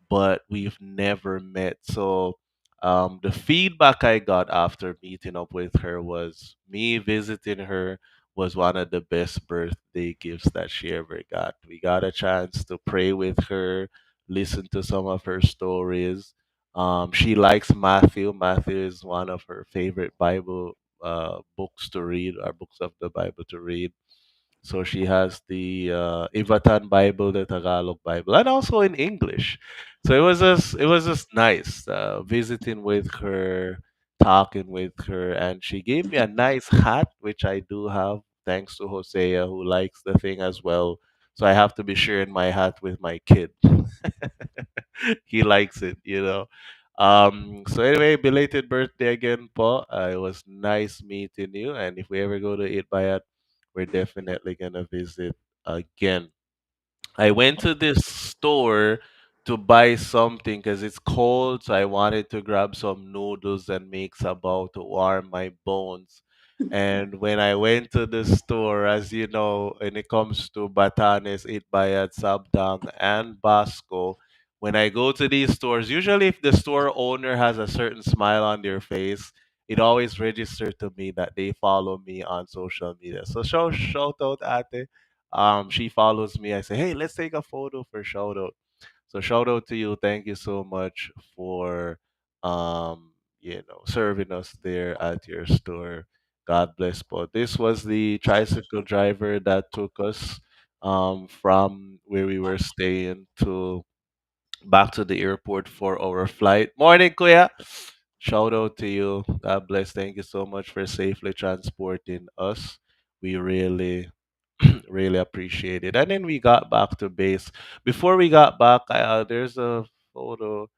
Speaker 1: but we've never met. So the feedback I got after meeting up with her was me visiting her was one of the best birthday gifts that she ever got. We got a chance to pray with her, listen to some of her stories. She likes Matthew. Matthew is one of her favorite Bible books to read, or books of the Bible to read. So she has the Ivatan Bible, the Tagalog Bible, and also in English. So it was just nice visiting with her, talking with her, and she gave me a nice hat, which I do have, thanks to Hosea, who likes the thing as well. So I have to be sharing my hat with my kid. He likes it. So anyway, belated birthday again, Paul. It was nice meeting you, and if we ever go to Eat Bayat, we're definitely gonna visit again. I went to this store to buy something because it's cold, so I wanted to grab some noodles and make sabaw to warm my bones. And when I went to the store, as you know, when it comes to Batanes, Itbayat, Sabdang, and Basco, when I go to these stores, usually if the store owner has a certain smile on their face, it always registers to me that they follow me on social media. So shout out Ate. She follows me. I say, hey, let's take a photo for shout out. So shout out to you. Thank you so much for serving us there at your store. God bless. But this was the tricycle driver that took us from where we were staying to back to the airport for our flight. Morning, Kuya. Shout out to you. God bless. Thank you so much for safely transporting us. We really really appreciate it. And then we got back to base. Before we got back, there's a photo.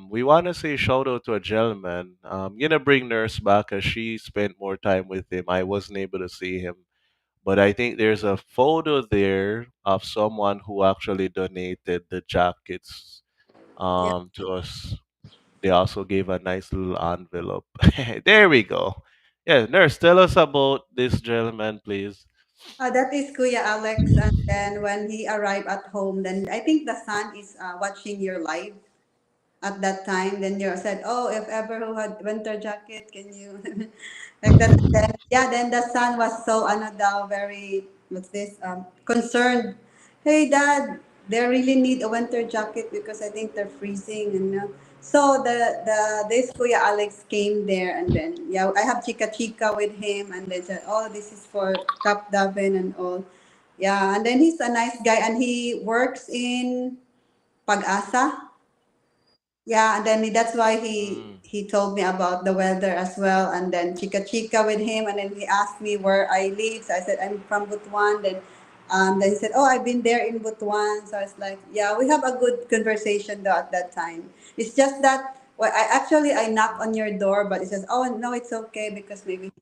Speaker 1: We want to say shout out to a gentleman. I'm gonna bring Nurse back as she spent more time with him. I wasn't able to see him, but I think there's a photo there of someone who actually donated the jackets
Speaker 2: Yeah.
Speaker 1: to us. They also gave a nice little envelope. There we go. Yeah, nurse, tell us about this gentleman, please.
Speaker 2: That is Kuya Alex. And then when he arrived at home, then I think the son is watching your live at that time. Then you said, "Oh, if ever who had winter jacket, can you?" Like that. Then yeah, then the son was so ano daw, very what's this concerned. Hey, Dad, they really need a winter jacket because I think they're freezing. And so the this Kuya Alex came there, and then yeah, I have Chika Chika with him, and they said, "Oh, this is for Cap Davin and all." Yeah, and then he's a nice guy, and he works in Pag-asa. Yeah, and then that's why
Speaker 1: Mm,
Speaker 2: he told me about the weather as well, and then chika chika with him, and then he asked me where I live. So I said I'm from Butuan. Then he said, "Oh, I've been there in Butuan." So I was like, "Yeah, we have a good conversation though at that time." It's just that well, I knock on your door, but he says, "Oh no, it's okay because maybe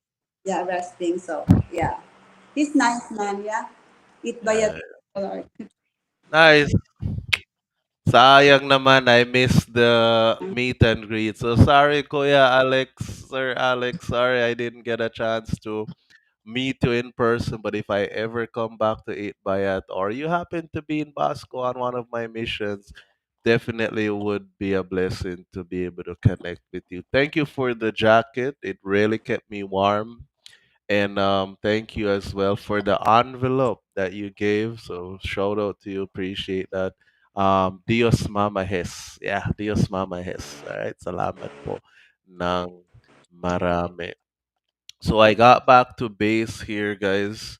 Speaker 2: yeah resting." So yeah, he's nice man. Yeah, eat bayat.
Speaker 1: yeah. Nice. Sayang naman, I missed the meet and greet. So sorry, Kuya Alex, Sir Alex. Sorry, I didn't get a chance to meet you in person. But if I ever come back to Eat Bayat, or you happen to be in Basco on one of my missions, definitely would be a blessing to be able to connect with you. Thank you for the jacket. It really kept me warm. And thank you as well for the envelope that you gave. So shout out to you. Appreciate that. Dios mamahes. Yeah, Dios mamahes. All right. Salamat po ng marami. So I got back to base here, guys.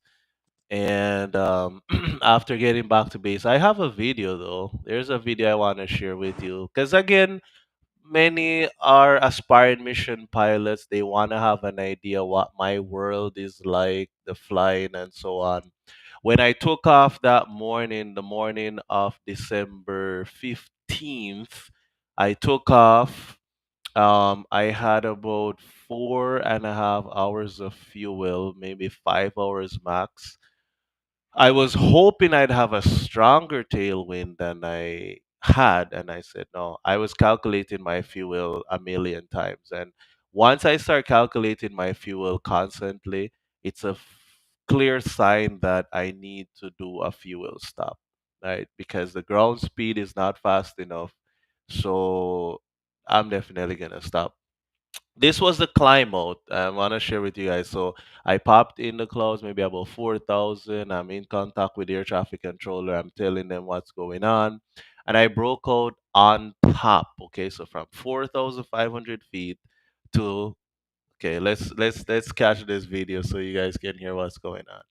Speaker 1: And after getting back to base, I have a video though. There's a video I want to share with you. Because again, many are aspiring mission pilots. They want to have an idea what my world is like, the flying and so on. When I took off that morning, the morning of December 15th, I took off. I had about 4.5 hours of fuel, maybe 5 hours max. I was hoping I'd have a stronger tailwind than I had, and I said no. I was calculating my fuel a million times, and once I start calculating my fuel constantly, it's a clear sign that I need to do a fuel stop, right? Because the ground speed is not fast enough, so I'm definitely gonna stop. This was the climb mode I want to share with you guys. So I popped in the clouds, maybe about 4,000. I'm in contact with air traffic controller. I'm telling them what's going on. And I broke out on top. Okay, so from 4,500 feet to okay, let's catch this video so you guys can hear what's going on.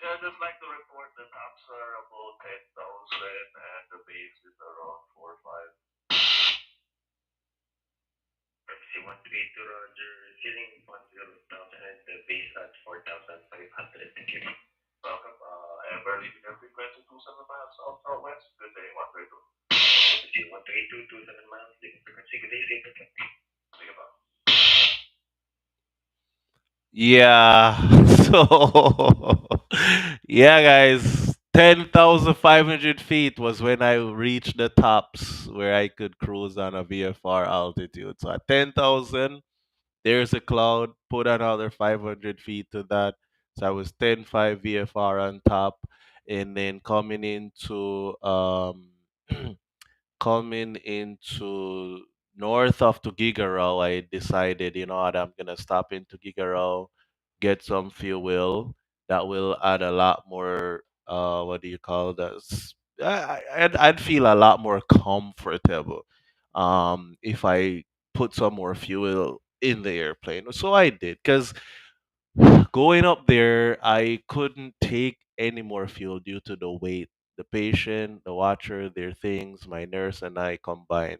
Speaker 1: Yeah, just like to report the tops are about 10,000 and the base is around 4 5. C132 Roger, ceiling 10,000 and the base at 4,500. Thank you. Welcome. Ever leaving your frequency 27 miles south southwest. Good day, 132. C132, 27 miles, leaving frequency. Good day, safe. Think about. Yeah. So, yeah, guys, 10,500 feet was when I reached the tops where I could cruise on a VFR altitude. So at 10,000, there's a cloud, put another 500 feet to that. So I was 10.5 VFR on top. And then coming into north of Tuguegarao, I decided, you know what, I'm gonna stop in Tuguegarao, get some fuel. That will add a lot more. What do you call that? I'd feel a lot more comfortable, if I put some more fuel in the airplane. So I did, because going up there, I couldn't take any more fuel due to the weight. The patient, the watcher, their things, my nurse, and I combined.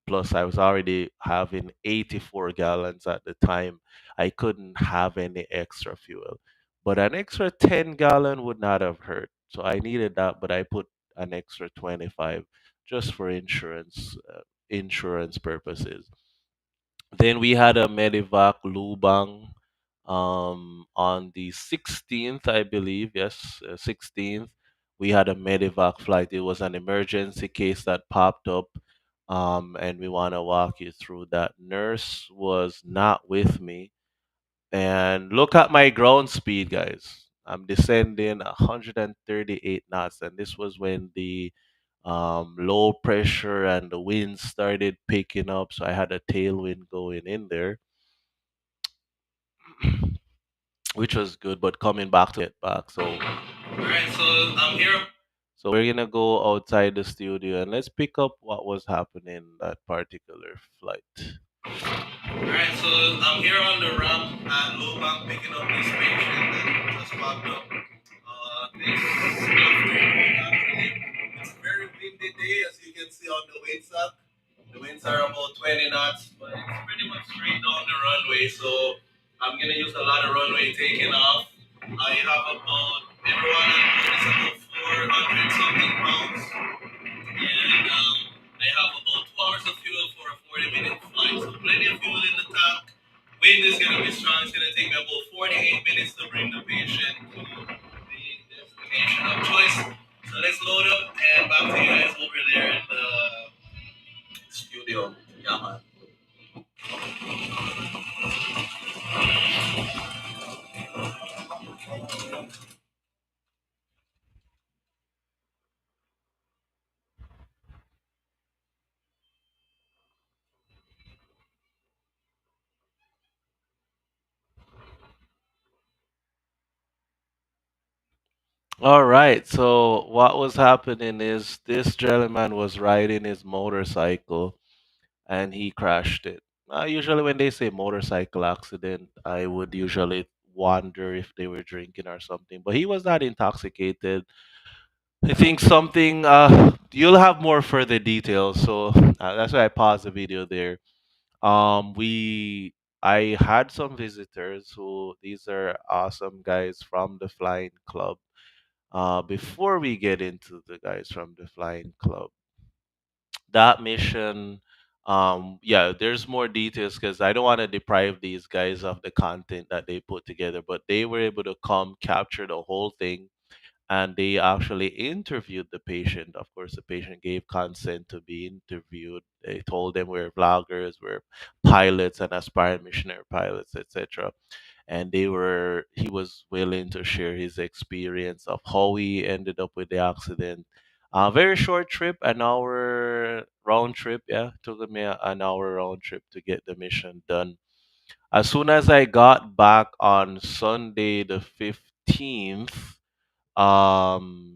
Speaker 1: Plus, I was already having 84 gallons at the time. I couldn't have any extra fuel. But an extra 10 gallon would not have hurt. So I needed that, but I put an extra 25 just for insurance purposes. Then we had a Medivac Lubang on the 16th, I believe. Yes, 16th. we had a medevac flight. It was an emergency case that popped up, and we want to walk you through that. Nurse was not with me, and look at my ground speed, guys. I'm descending 138 knots, and this was when the low pressure and the wind started picking up. So I had a tailwind going in there, which was good. But coming back to get back, so all right, so I'm here. So we're gonna go outside the studio and let's pick up what was happening that particular flight. Alright, so I'm here on the ramp at Low Bank picking up this patient that just popped up. This afternoon, actually. It's a very windy day, as you can see on the windsock. The winds are about 20 knots, but it's pretty much straight down the runway. So I'm gonna use a lot of runway taking off. I have about everyone on board is about 400 something pounds, and I have about 2 hours of fuel for a 40-minute flight. So plenty of fuel in the tank. Wind is gonna be strong. It's gonna take me about 48 minutes to bring the patient to the destination of choice. So let's load up and back to you guys over there in the studio. Yeah, man. All right. So what was happening is this gentleman was riding his motorcycle and he crashed it. Usually, when they say motorcycle accident, I would usually wonder if they were drinking or something. But he was not intoxicated. I think something. You'll have more further details, so that's why I paused the video there. We I had some visitors who these are awesome guys from the flying club. Before we get into the guys from the flying club, that mission, yeah, there's more details because I don't want to deprive these guys of the content that they put together, but they were able to come capture the whole thing, and they actually interviewed the patient. Of course, the patient gave consent to be interviewed. They told them we're vloggers, we're pilots and aspiring missionary pilots, etc. And he was willing to share his experience of how he ended up with the accident. A very short trip, an hour round trip. Yeah, took me an hour round trip to get the mission done. As soon as I got back on Sunday the 15th, um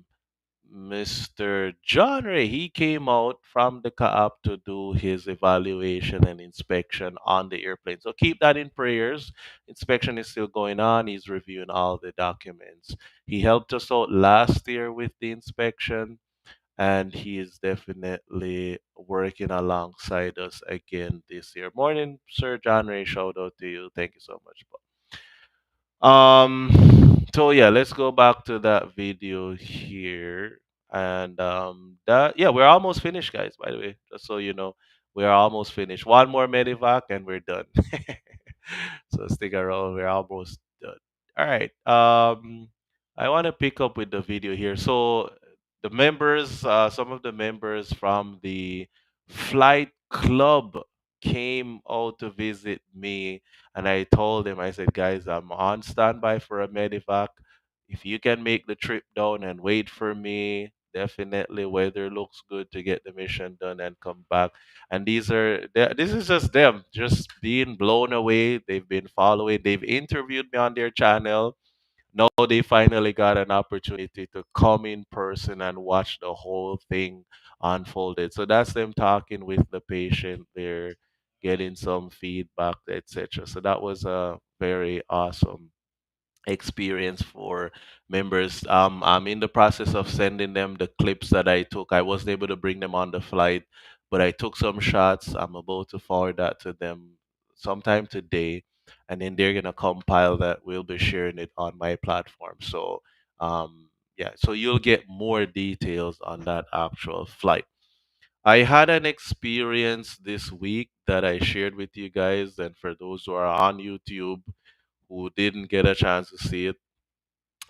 Speaker 1: Mr. John Ray, he came out from the CAAP to do his evaluation and inspection on the airplane. So keep that in prayers. Inspection is still going on. He's reviewing all the documents. He helped us out last year with the inspection, and he is definitely working alongside us again this year. Morning, Sir John Ray. Shout out to you. Thank you so much. So yeah, let's go back to that video here. And that yeah, we're almost finished, guys, by the way. Just so you know, we're almost finished. One more medivac and we're done. So stick around, we're almost done. All right. I want to pick up with the video here. So the members, some of the members from the flight club came out to visit me, and I told them, I said, guys, I'm on standby for a medevac. If you can make the trip down and wait for me, definitely weather looks good to get the mission done and come back. And this is just them, just being blown away. They've been following, they've interviewed me on their channel. Now they finally got an opportunity to come in person and watch the whole thing unfolded. So that's them talking with the patient. They're getting some feedback, etc. So that was a very awesome experience for members. I'm in the process of sending them the clips that I took. I wasn't able to bring them on the flight, but I took some shots. I'm about to forward that to them sometime today, and then they're gonna compile that. We'll be sharing it on my platform. So, yeah, so you'll get more details on that actual flight. I had an experience this week that I shared with you guys, and for those who are on YouTube who didn't get a chance to see it,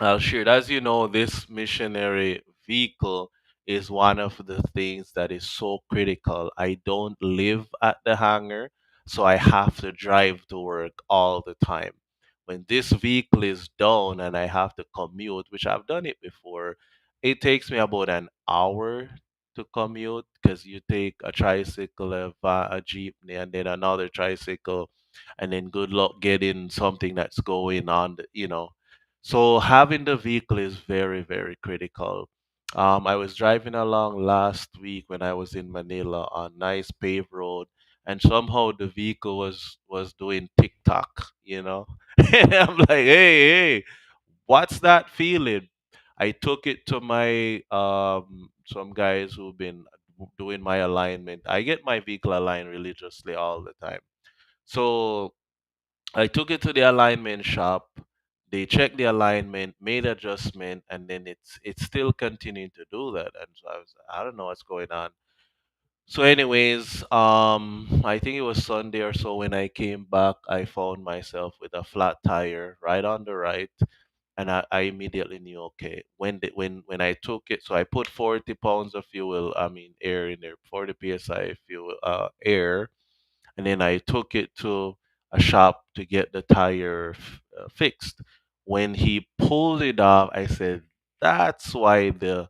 Speaker 1: I'll share it. As you know, this missionary vehicle is one of the things that is so critical. I don't live at the hangar, so I have to drive to work all the time. When this vehicle is down and I have to commute, which I've done it before, it takes me about an hour to commute because you take a tricycle, a jeepney, and then another tricycle, and then good luck getting something that's going on, So having the vehicle is very, very critical. I was driving along last week when I was in Manila on nice paved road, and somehow the vehicle was doing TikTok. And I'm like, hey, what's that feeling? I took it to my some guys who've been doing my alignment. I get my vehicle aligned religiously all the time. So I took it to the alignment shop. They checked the alignment, made adjustment, and then it's still continuing to do that. And so I don't know what's going on. So, anyways, I think it was Sunday or so when I came back, I found myself with a flat tire right on the right, and I immediately knew, okay, when I took it, so I put 40 pounds of fuel, I mean air in there, 40 psi fuel, air, and then I took it to a shop to get the tire fixed. When he pulled it off, I said, "That's why the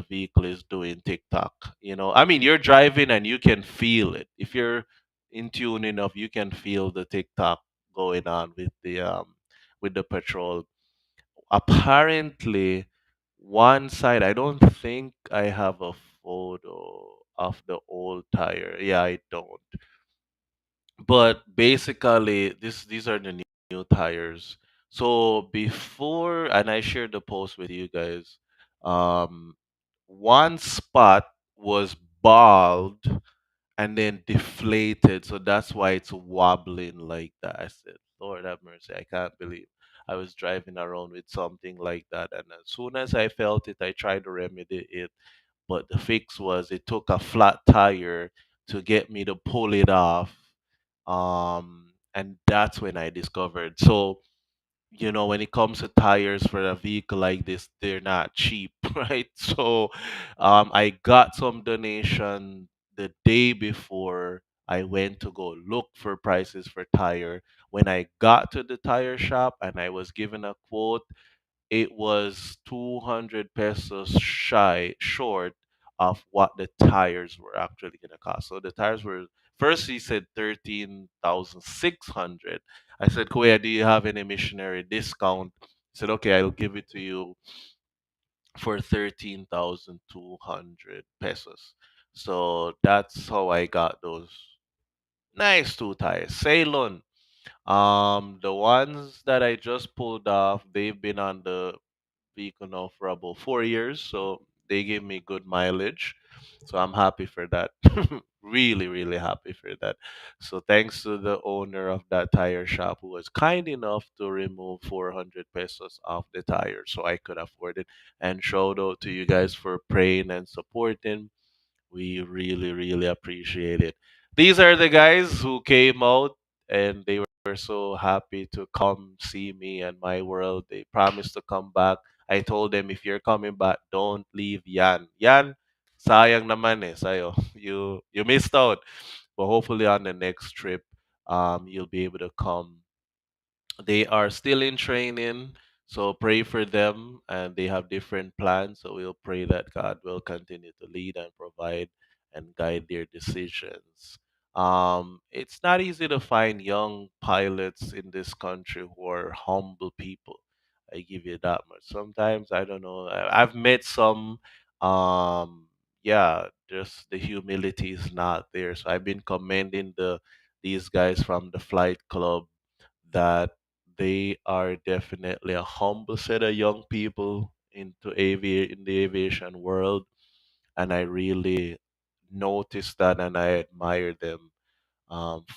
Speaker 1: vehicle is doing TikTok." I mean, you're driving and you can feel it. If you're in tune enough, you can feel the TikTok going on with the petrol. Apparently, one side, I don't think I have a photo of the old tire. Yeah, I don't. But basically, these are the new tires. So before, and I shared the post with you guys, um, one spot was bald and then deflated. So that's why it's wobbling like that. I said, Lord have mercy, I can't believe I was driving around with something like that. And as soon as I felt it, I tried to remedy it. But the fix was it took a flat tire to get me to pull it off. And that's when I discovered. So, when it comes to tires for a vehicle like this, they're not cheap, right? So, I got some donation the day before I went to go look for prices for tire. When I got to the tire shop and I was given a quote, it was 200 pesos short of what the tires were actually going to cost. So the tires were first he said 13,600. I said, Kuya, do you have any missionary discount? He said, okay, I'll give it to you for 13,200 pesos. So that's how I got those nice two tires. Ceylon. The ones that I just pulled off, they've been on the vehicle now for about 4 years, so they give me good mileage. So I'm happy for that. Really, really happy for that. So thanks to the owner of that tire shop who was kind enough to remove 400 pesos off the tire so I could afford it. And shout out to you guys for praying and supporting. We really, really appreciate it. These are the guys who came out and they were so happy to come see me and my world. They promised to come back. I told them, if you're coming back, don't leave Yan. Yan, sayang naman eh, sayo. You missed out. But hopefully on the next trip, you'll be able to come. They are still in training, so pray for them, and they have different plans. So we'll pray that God will continue to lead and provide and guide their decisions. It's not easy to find young pilots in this country who are humble people. I give you that much. Sometimes I don't know. I've met some. Yeah, just the humility is not there. So I've been commending these guys from the flight club that they are definitely a humble set of young people in the aviation world, and I really noticed that and I admire them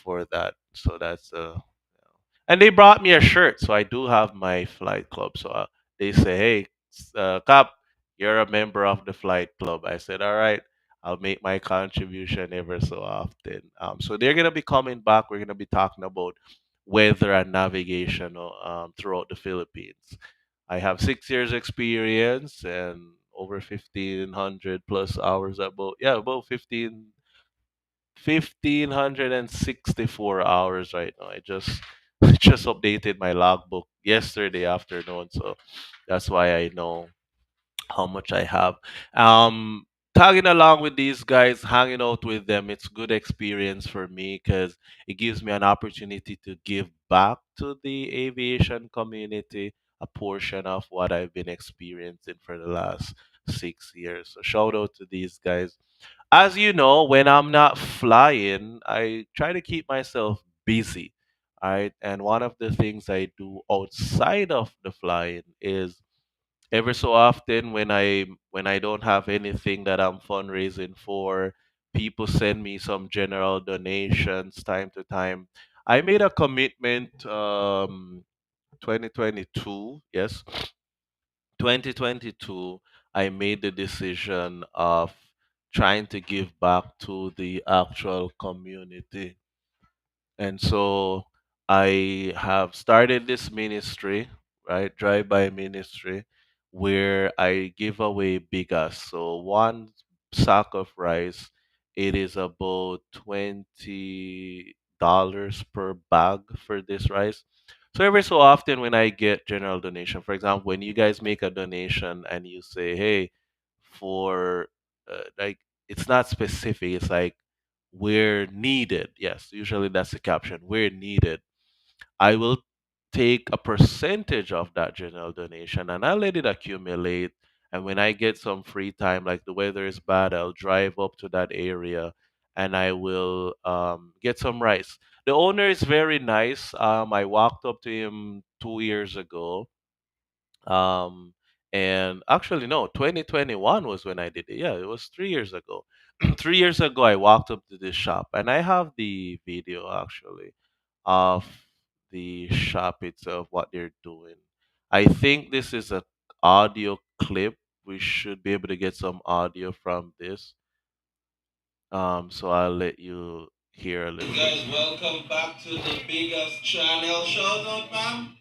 Speaker 1: for that. So that's and they brought me a shirt, so I do have my flight club. So they say, "Hey, Cap, you're a member of the flight club." I said, "All right, I'll make my contribution ever so often." So they're gonna be coming back. We're gonna be talking about weather and navigation throughout the Philippines. I have 6 years experience and over 1,500 plus hours, about, yeah, about 1,564 hours right now. I just just updated my logbook yesterday afternoon, so that's why I know how much I have. Um, Tagging along with these guys, hanging out with them, it's good experience for me because it gives me an opportunity to give back to the aviation community a portion of what I've been experiencing for the last 6 years. So shout out to these guys. As you know, when I'm not flying, I try to keep myself busy. Right? And one of the things I do outside of the flying is ever so often when I don't have anything that I'm fundraising for, people send me some general donations time to time. I made a commitment 2022, yes, 2022, I made the decision of trying to give back to the actual community. And so I have started this ministry, right? Drive by ministry, where I give away bigas. So one sack of rice, it is about $20 per bag for this rice. So every so often when I get general donation, for example, when you guys make a donation and you say, hey, for like it's not specific, it's like where needed. Yes, usually that's the caption, where needed. I will take a percentage of that general donation and I'll let it accumulate. And when I get some free time, like the weather is bad, I'll drive up to that area and I will get some rice. The owner is very nice. I walked up to him 2 years ago, um, and actually, no, 2021 was when I did it. Yeah, it was 3 years ago. 3 years ago, I walked up to this shop, and I have the video actually of the shop itself, what they're doing. I think this is a audio clip. We should be able to get some audio from this. So I'll let you hear a little bit. Guys, welcome back to the biggest channel. Shout out, ma'am.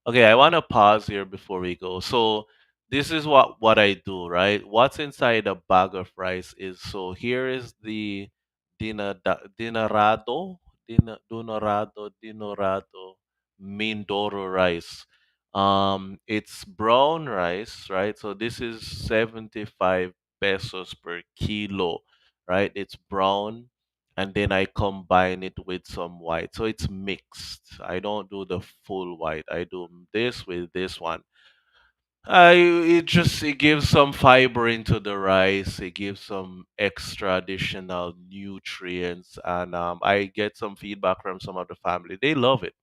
Speaker 1: Okay, I want to pause here before we go. So this is what I do, right? What's inside a bag of rice is, so here is the dinarado, dinorado Mindoro rice. It's brown rice, right? So this is 75 pesos per kilo, right? It's brown, and then I combine it with some white. So it's mixed. I don't do the full white. I do this with this one. It gives some fiber into the rice. It gives some extra additional nutrients, and I get some feedback from some of the family. They love it.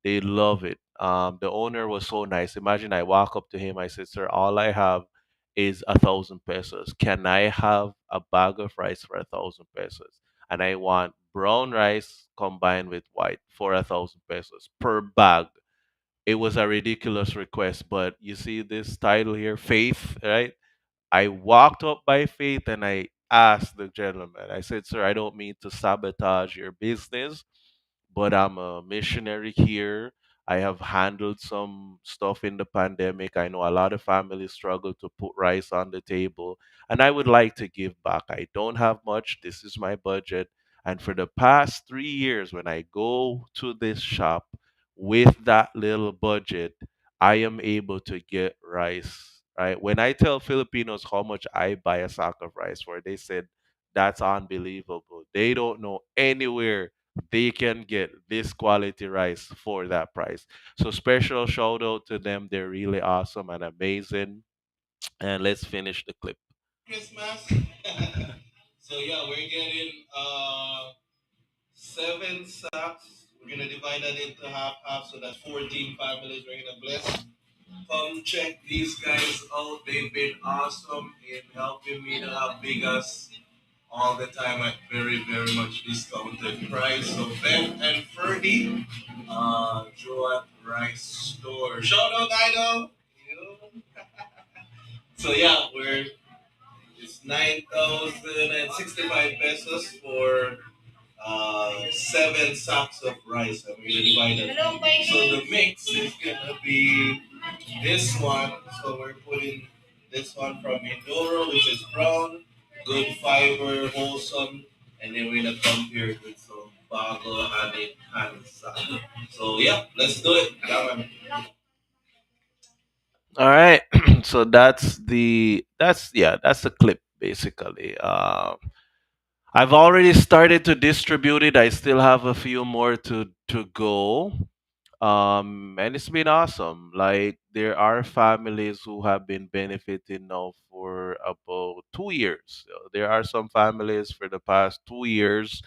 Speaker 1: They love it. The owner was so nice. Imagine I walk up to him. I said, "Sir, all I have is 1,000 pesos. Can I have a bag of rice for 1,000 pesos? And I want brown rice combined with white for 1,000 pesos per bag." It was a ridiculous request, but you see this title here, faith, right? I walked up by faith and I asked the gentleman. I said, "Sir, I don't mean to sabotage your business, but I'm a missionary here. I have handled some stuff in the pandemic. I know a lot of families struggle to put rice on the table, and I would like to give back. I don't have much. This is my budget. And for the past 3 years, when I go to this shop with that little budget, I am able to get rice." Right? When I tell Filipinos how much I buy a sack of rice for, they said, "That's unbelievable. They don't know anywhere they can get this quality rice for that price." So special shout out to them. They're really awesome and amazing. And let's finish the clip. Christmas. So yeah, we're getting 7 sacks. We're gonna divide that into half, so that's 14 families we're gonna bless. Come check these guys out. They've been awesome in helping me to have biggest all the time at very, very much discounted price. So Ben and Ferdy, Joe at Rice Store. Shout out, Ido. So yeah, it's 9,065 pesos for 7 sacks of rice, and we're gonna divide it. So the mix is gonna be This one, so we're putting this one from Mindoro, which is brown, good fiber, wholesome, and then we're gonna compare it with some Bago and it Hansa. So yeah, let's do it. Yeah, man. All right. So that's the clip basically. I've already started to distribute it. I still have a few more to go. And it's been awesome. Like there are families who have been benefiting now for about 2 years. There are some families for the past 2 years.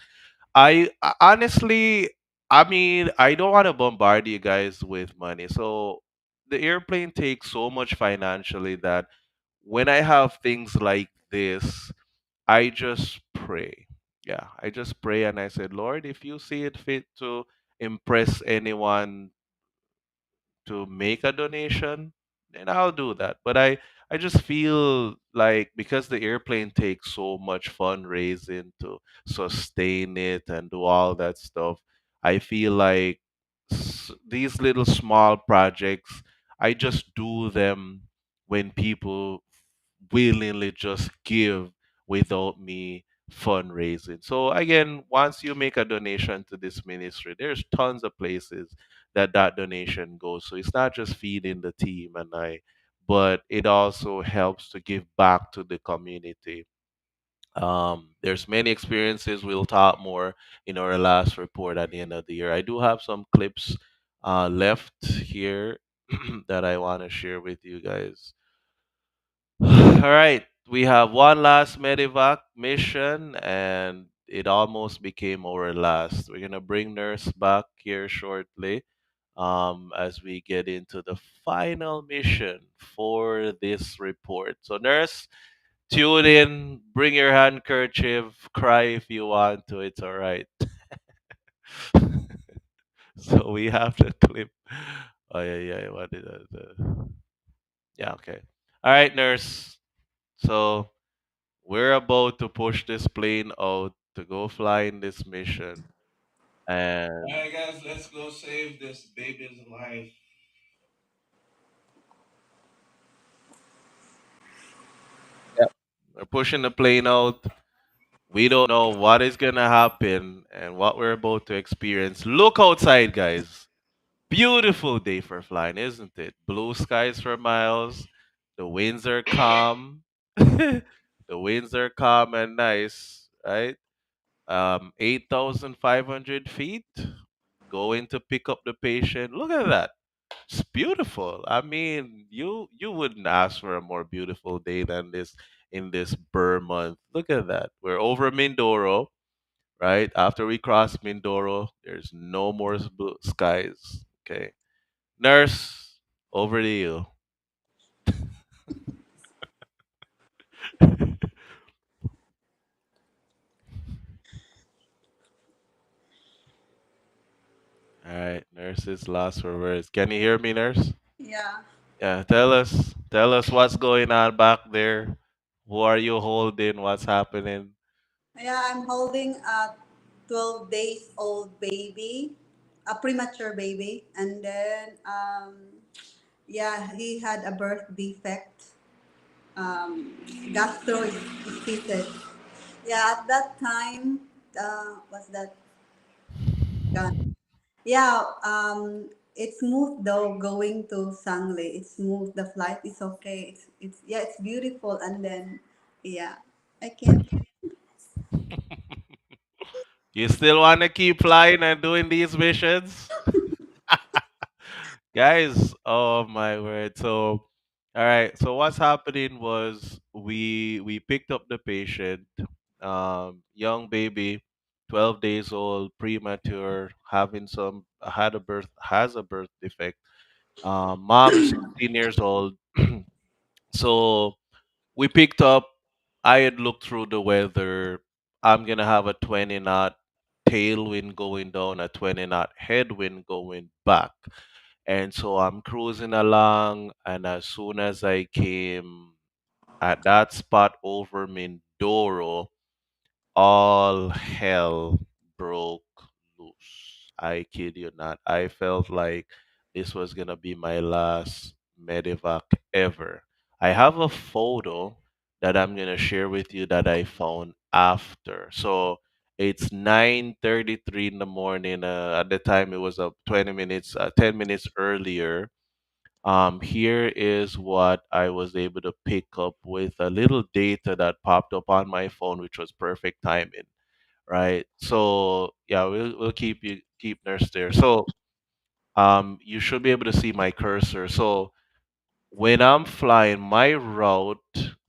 Speaker 1: Honestly, I mean, I don't want to bombard you guys with money. So the airplane takes so much financially that when I have things like this, I just pray. Yeah, I just pray and I said, Lord, if you see it fit to impress anyone to make a donation, then I'll do that. But I just feel like because the airplane takes so much fundraising to sustain it and do all that stuff, I feel like these little small projects, I just do them when people willingly just give without me fundraising. So again, once you make a donation to this ministry, there's tons of places that donation goes. So it's not just feeding the team and I, but it also helps to give back to the community. There's many experiences. We'll talk more in our last report at the end of the year. I do have some clips left here that I want to share with you guys. All right, we have one last medevac mission, and it almost became our last. We're gonna bring Nurse back here shortly, as we get into the final mission for this report. So, Nurse, tune in, bring your handkerchief, cry if you want to. It's all right. So we have the clip. Oh yeah, yeah. What did yeah, okay. All right, Nurse. So we're about to push this plane out to go fly in this mission. And all right, guys, let's go save this baby's life. Yep. We're pushing the plane out. We don't know what is going to happen and what we're about to experience. Look outside, guys. Beautiful day for flying, isn't it? Blue skies for miles. The winds are calm. The winds are calm and nice, right? 8,500 feet. Going to pick up the patient. Look at that. It's beautiful. I mean, you wouldn't ask for a more beautiful day than this in this Burr month. Look at that. We're over Mindoro, right? After we cross Mindoro, there's no more blue skies. Okay. Nurse, over to you. All right, nurse's last for words. Can you hear me, nurse?
Speaker 2: Yeah.
Speaker 1: Yeah, tell us what's going on back there. Who are you holding? What's happening?
Speaker 2: Yeah, I'm holding a 12 days old baby, a premature baby, and then yeah, he had a birth defect, um, gastroesophagus. Yeah, at that time, was that gone? Yeah, it's smooth though going to Sangle. It's smooth. The flight is okay. It's yeah, it's beautiful. And then yeah, I can't.
Speaker 1: You still want to keep flying and doing these missions? Guys, oh my word. So, all right. So what's happening was we picked up the patient, young baby, 12 days old, premature, having some had a birth has a birth defect. Mom 16 years old. So we picked up. I had looked through the weather. I'm gonna have a 20 knot tailwind going down, a 20 knot headwind going back. And so I'm cruising along, and as soon as I came at that spot over Mindoro, all hell broke loose. I kid you not. I felt like this was gonna be my last medevac ever. I have a photo that I'm gonna share with you that I found after. So it's 9:33 in the morning. At the time, it was 20 minutes, 10 minutes earlier. Here is what I was able to pick up with a little data that popped up on my phone, which was perfect timing, right? So yeah, we'll keep nurse there. So you should be able to see my cursor. So when I'm flying my route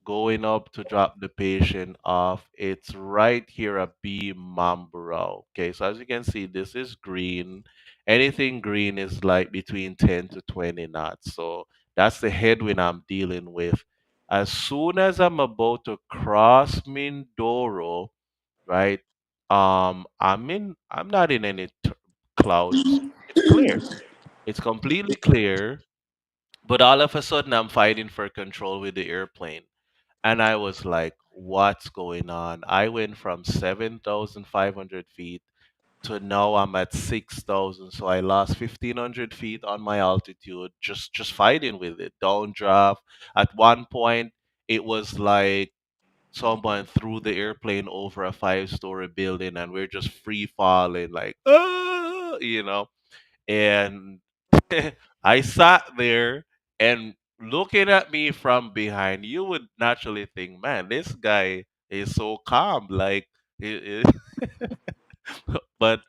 Speaker 1: going up to drop the patient off, it's right here at B Mamburao. Okay, so as you can see, this is green. Anything green is like between 10 to 20 knots. So that's the headwind I'm dealing with. As soon as I'm about to cross Mindoro, right? I'm not in any clouds. It's clear. It's completely clear, but all of a sudden, I'm fighting for control with the airplane. And I was like, what's going on? I went from 7,500 feet to now I'm at 6,000. So I lost 1,500 feet on my altitude, just fighting with it. Downdraft. At one point, it was like someone threw the airplane over a five-story building and we're just free falling, like, and I sat there and looking at me from behind, you would naturally think, man, this guy is so calm. Like, but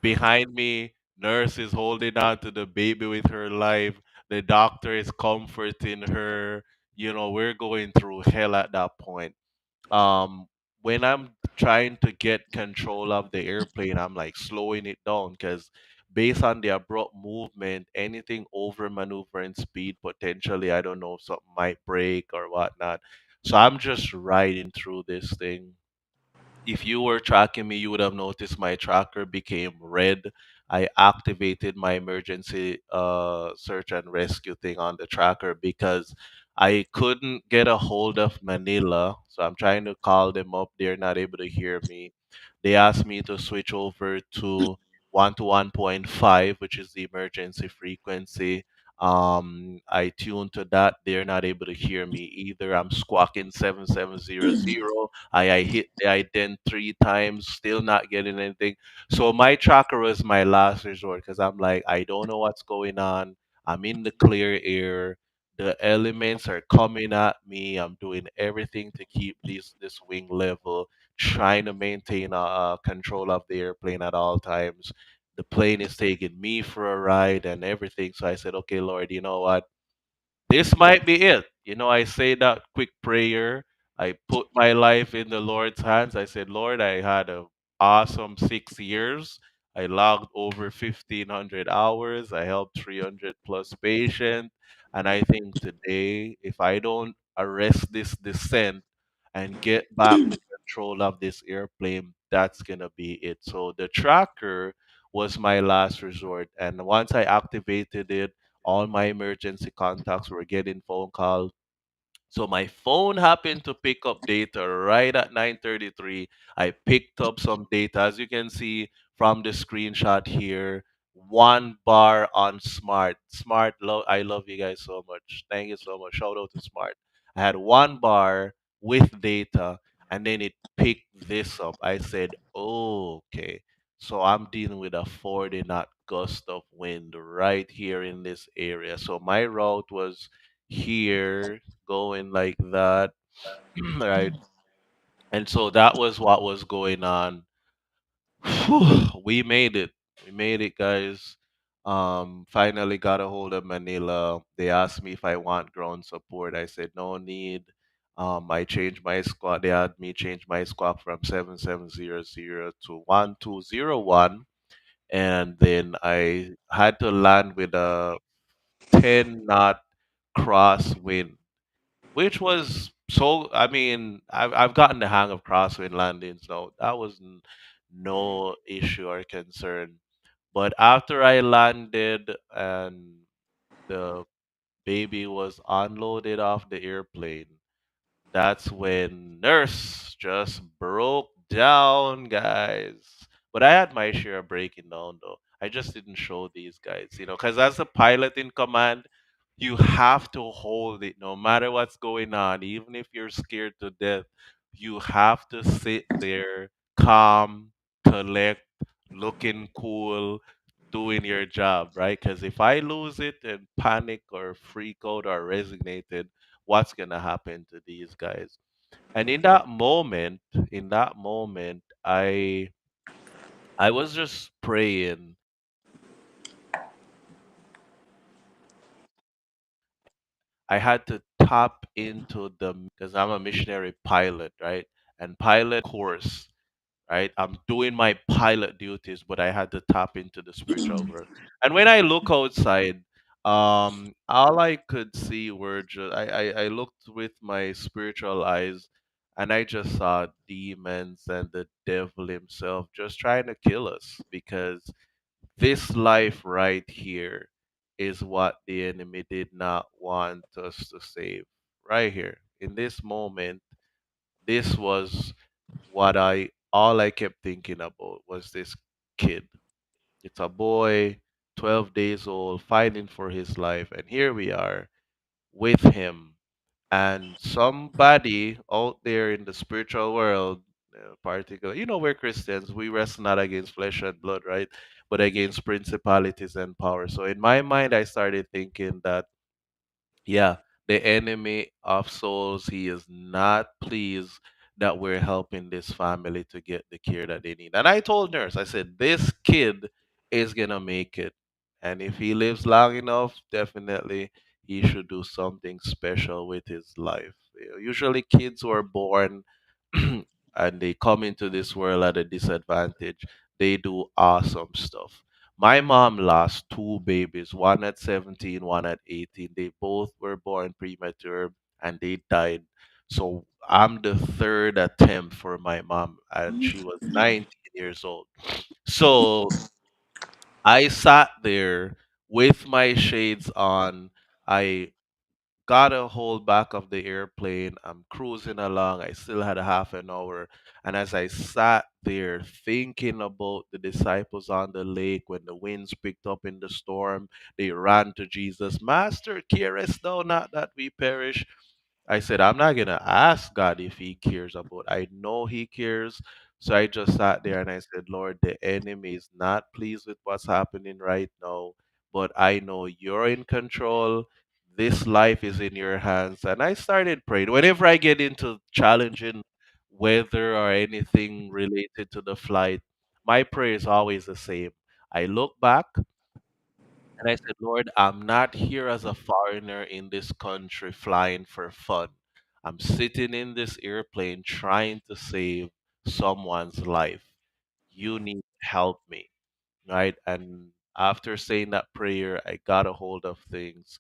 Speaker 1: behind me, nurse is holding on to the baby with her life. The doctor is comforting her. We're going through hell at that point. um when I'm trying to get control of the airplane, I'm like slowing it down because based on the abrupt movement, anything over maneuvering speed, potentially, I don't know, something might break or whatnot. So I'm just riding through this thing. If you were tracking me, you would have noticed my tracker became red. I activated my emergency search and rescue thing on the tracker because I couldn't get a hold of Manila. So I'm trying to call them up. They're not able to hear me. They asked me to switch over to 1 to 1.5, which is the emergency frequency. I tuned to that. They're not able to hear me either. I'm squawking 7700. I hit the ident 3 times, still not getting anything. So my tracker was my last resort because I'm like, I don't know what's going on. I'm in the clear air. The elements are coming at me. I'm doing everything to keep this wing level, trying to maintain control of the airplane at all times. The plane is taking me for a ride and everything. So I said, okay, Lord, you know what? This might be it. I say that quick prayer. I put my life in the Lord's hands. I said, Lord, I had an awesome 6 years. I logged over 1,500 hours. I helped 300 plus patients. And I think today, if I don't arrest this descent and get back the control of this airplane, that's going to be it. So the tracker was my last resort. And once I activated it, all my emergency contacts were getting phone calls. So my phone happened to pick up data right at 9:33. I picked up some data, as you can see from the screenshot here. 1 bar on Smart. Smart, I love you guys so much. Thank you so much. Shout out to Smart. I had 1 bar with data, and then it picked this up. I said, "Oh, okay." So I'm dealing with a 40 knot gust of wind right here in this area. So my route was here going like that, right? And so that was what was going on. Whew, we made it. We made it, guys. Finally got a hold of Manila. They asked me if I want ground support. I said no need. I changed my squad. They had me change my squad from 7700 to 1201, and then I had to land with a 10 knot crosswind, which was so. I mean, I've gotten the hang of crosswind landings now. That was no issue or concern. But after I landed and the baby was unloaded off the airplane, that's when nurse just broke down, guys. But I had my share of breaking down though. I just didn't show these guys, because as a pilot in command, You have to hold it no matter what's going on, even if you're scared to death. You have to sit there, calm, collect, looking cool, doing your job, right? Because if I lose it and panic or freak out or resignated, what's gonna happen to these guys? And in that moment, I was just praying. I had to tap into the because I'm a missionary pilot, right? And pilot course, right? I'm doing my pilot duties, but I had to tap into the spiritual world. And when I look outside, all I could see were just I looked with my spiritual eyes, and I just saw demons and the devil himself just trying to kill us because this life right here is what the enemy did not want us to save. Right here. In this moment, this was what I all I kept thinking about was this kid. It's a boy, 12 days old, fighting for his life, and here we are with him. And somebody out there in the spiritual world, particular, we're Christians, we wrestle not against flesh and blood, right? But against principalities and power. So in my mind, I started thinking that yeah, the enemy of souls, he is not pleased that we're helping this family to get the care that they need. And I told nurse, I said, this kid is gonna make it. And if he lives long enough, definitely he should do something special with his life. Usually kids who are born and they come into this world at a disadvantage, they do awesome stuff. My mom lost two babies, one at 17, one at 18. They both were born premature and they died. So I'm the third attempt for my mom, and she was 19 years old. So I sat there with my shades on. I got a hold back of the airplane. I'm cruising along. I still had a half an hour. And as I sat there thinking about the disciples on the lake when the winds picked up in the storm, they ran to Jesus, Master, carest thou not that we perish? I said, I'm not going to ask God if he cares about. I know he cares. So I just sat there and I said, Lord, the enemy is not pleased with what's happening right now, but I know you're in control. This life is in your hands. And I started praying. Whenever I get into challenging weather or anything related to the flight, my prayer is always the same. I look back and I said, Lord, I'm not here as a foreigner in this country flying for fun. I'm sitting in this airplane trying to save someone's life. You need to help me, right? And after saying that prayer, I got a hold of things.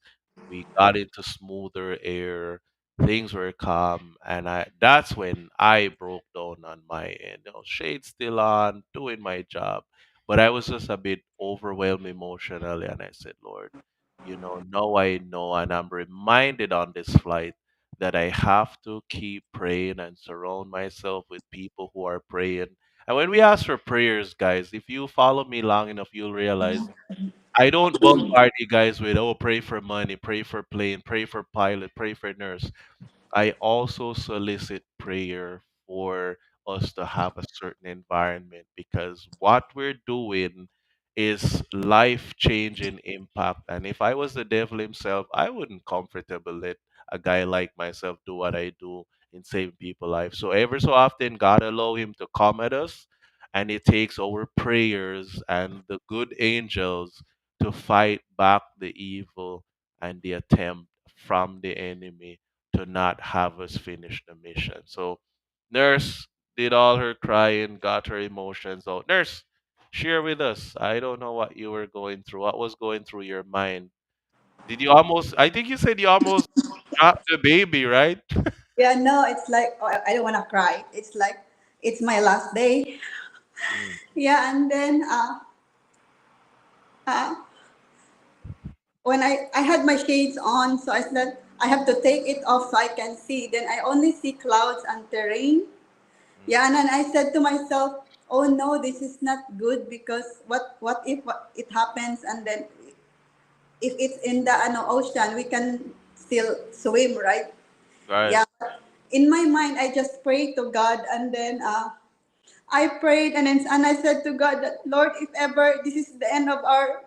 Speaker 1: We got into smoother air. Things were calm, and I that's when I broke down on my end. Shade still on, doing my job, but I was just a bit overwhelmed emotionally, and I said, Lord, now I know, and I'm reminded on this flight that I have to keep praying and surround myself with people who are praying. And when we ask for prayers, guys, if you follow me long enough, you'll realize I don't bombard you guys with, oh, pray for money, pray for plane, pray for pilot, pray for nurse. I also solicit prayer for us to have a certain environment because what we're doing is life changing impact. And if I was the devil himself, I wouldn't comfortably let a guy like myself do what I do in saving people's lives. So ever so often, God allow him to come at us, and it takes our prayers and the good angels to fight back the evil and the attempt from the enemy to not have us finish the mission. So, nurse did all her crying, got her emotions out. Nurse, share with us. I don't know what you were going through. What was going through your mind? Did you almost, I think you said you almost dropped the baby, right?
Speaker 2: Yeah, no, it's like, oh, I don't want to cry. It's like, it's my last day.
Speaker 1: Mm,
Speaker 2: Yeah, and then uh, when I had my shades on, so I said, I have to take it off so I can see. Then I only see clouds and terrain.
Speaker 1: mm,
Speaker 2: Yeah, and then I said to myself, oh no, this is not good because what if it happens and then if it's in the ocean, we can still swim, right?
Speaker 1: Right.
Speaker 2: Yeah. In my mind, I just pray to God, and then I prayed, and I said to God that, Lord, if ever this is the end of our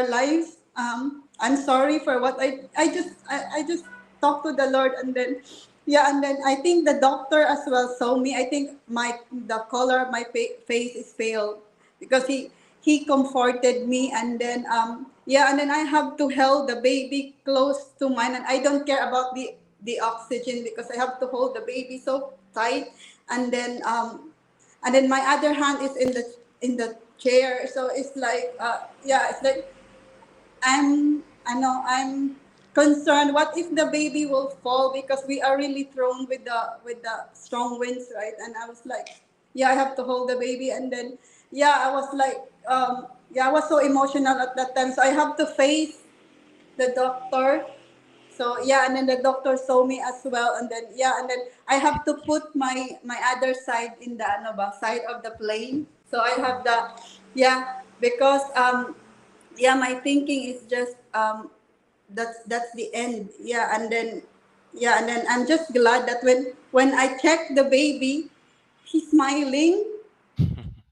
Speaker 2: lives, I'm sorry for what I just talked to the Lord, and then yeah, and then I think the doctor as well saw me. I think the color of my face is pale because he comforted me, and then yeah, and then I have to hold the baby close to mine, and I don't care about the oxygen because I have to hold the baby so tight, and then my other hand is in the chair, so it's like yeah, it's like I'm concerned what if the baby will fall because we are really thrown with the strong winds, right? And I was like, yeah, I have to hold the baby, and then yeah, I was like yeah, I was so emotional at that time, so I have to face the doctor. So yeah, and then the doctor saw me as well, and then yeah, and then I have to put my other side in the ano ba, side of the plane. So I have the yeah, because yeah, my thinking is just that's the end. Yeah, and then yeah, and then I'm just glad that when I checked the baby, he's smiling.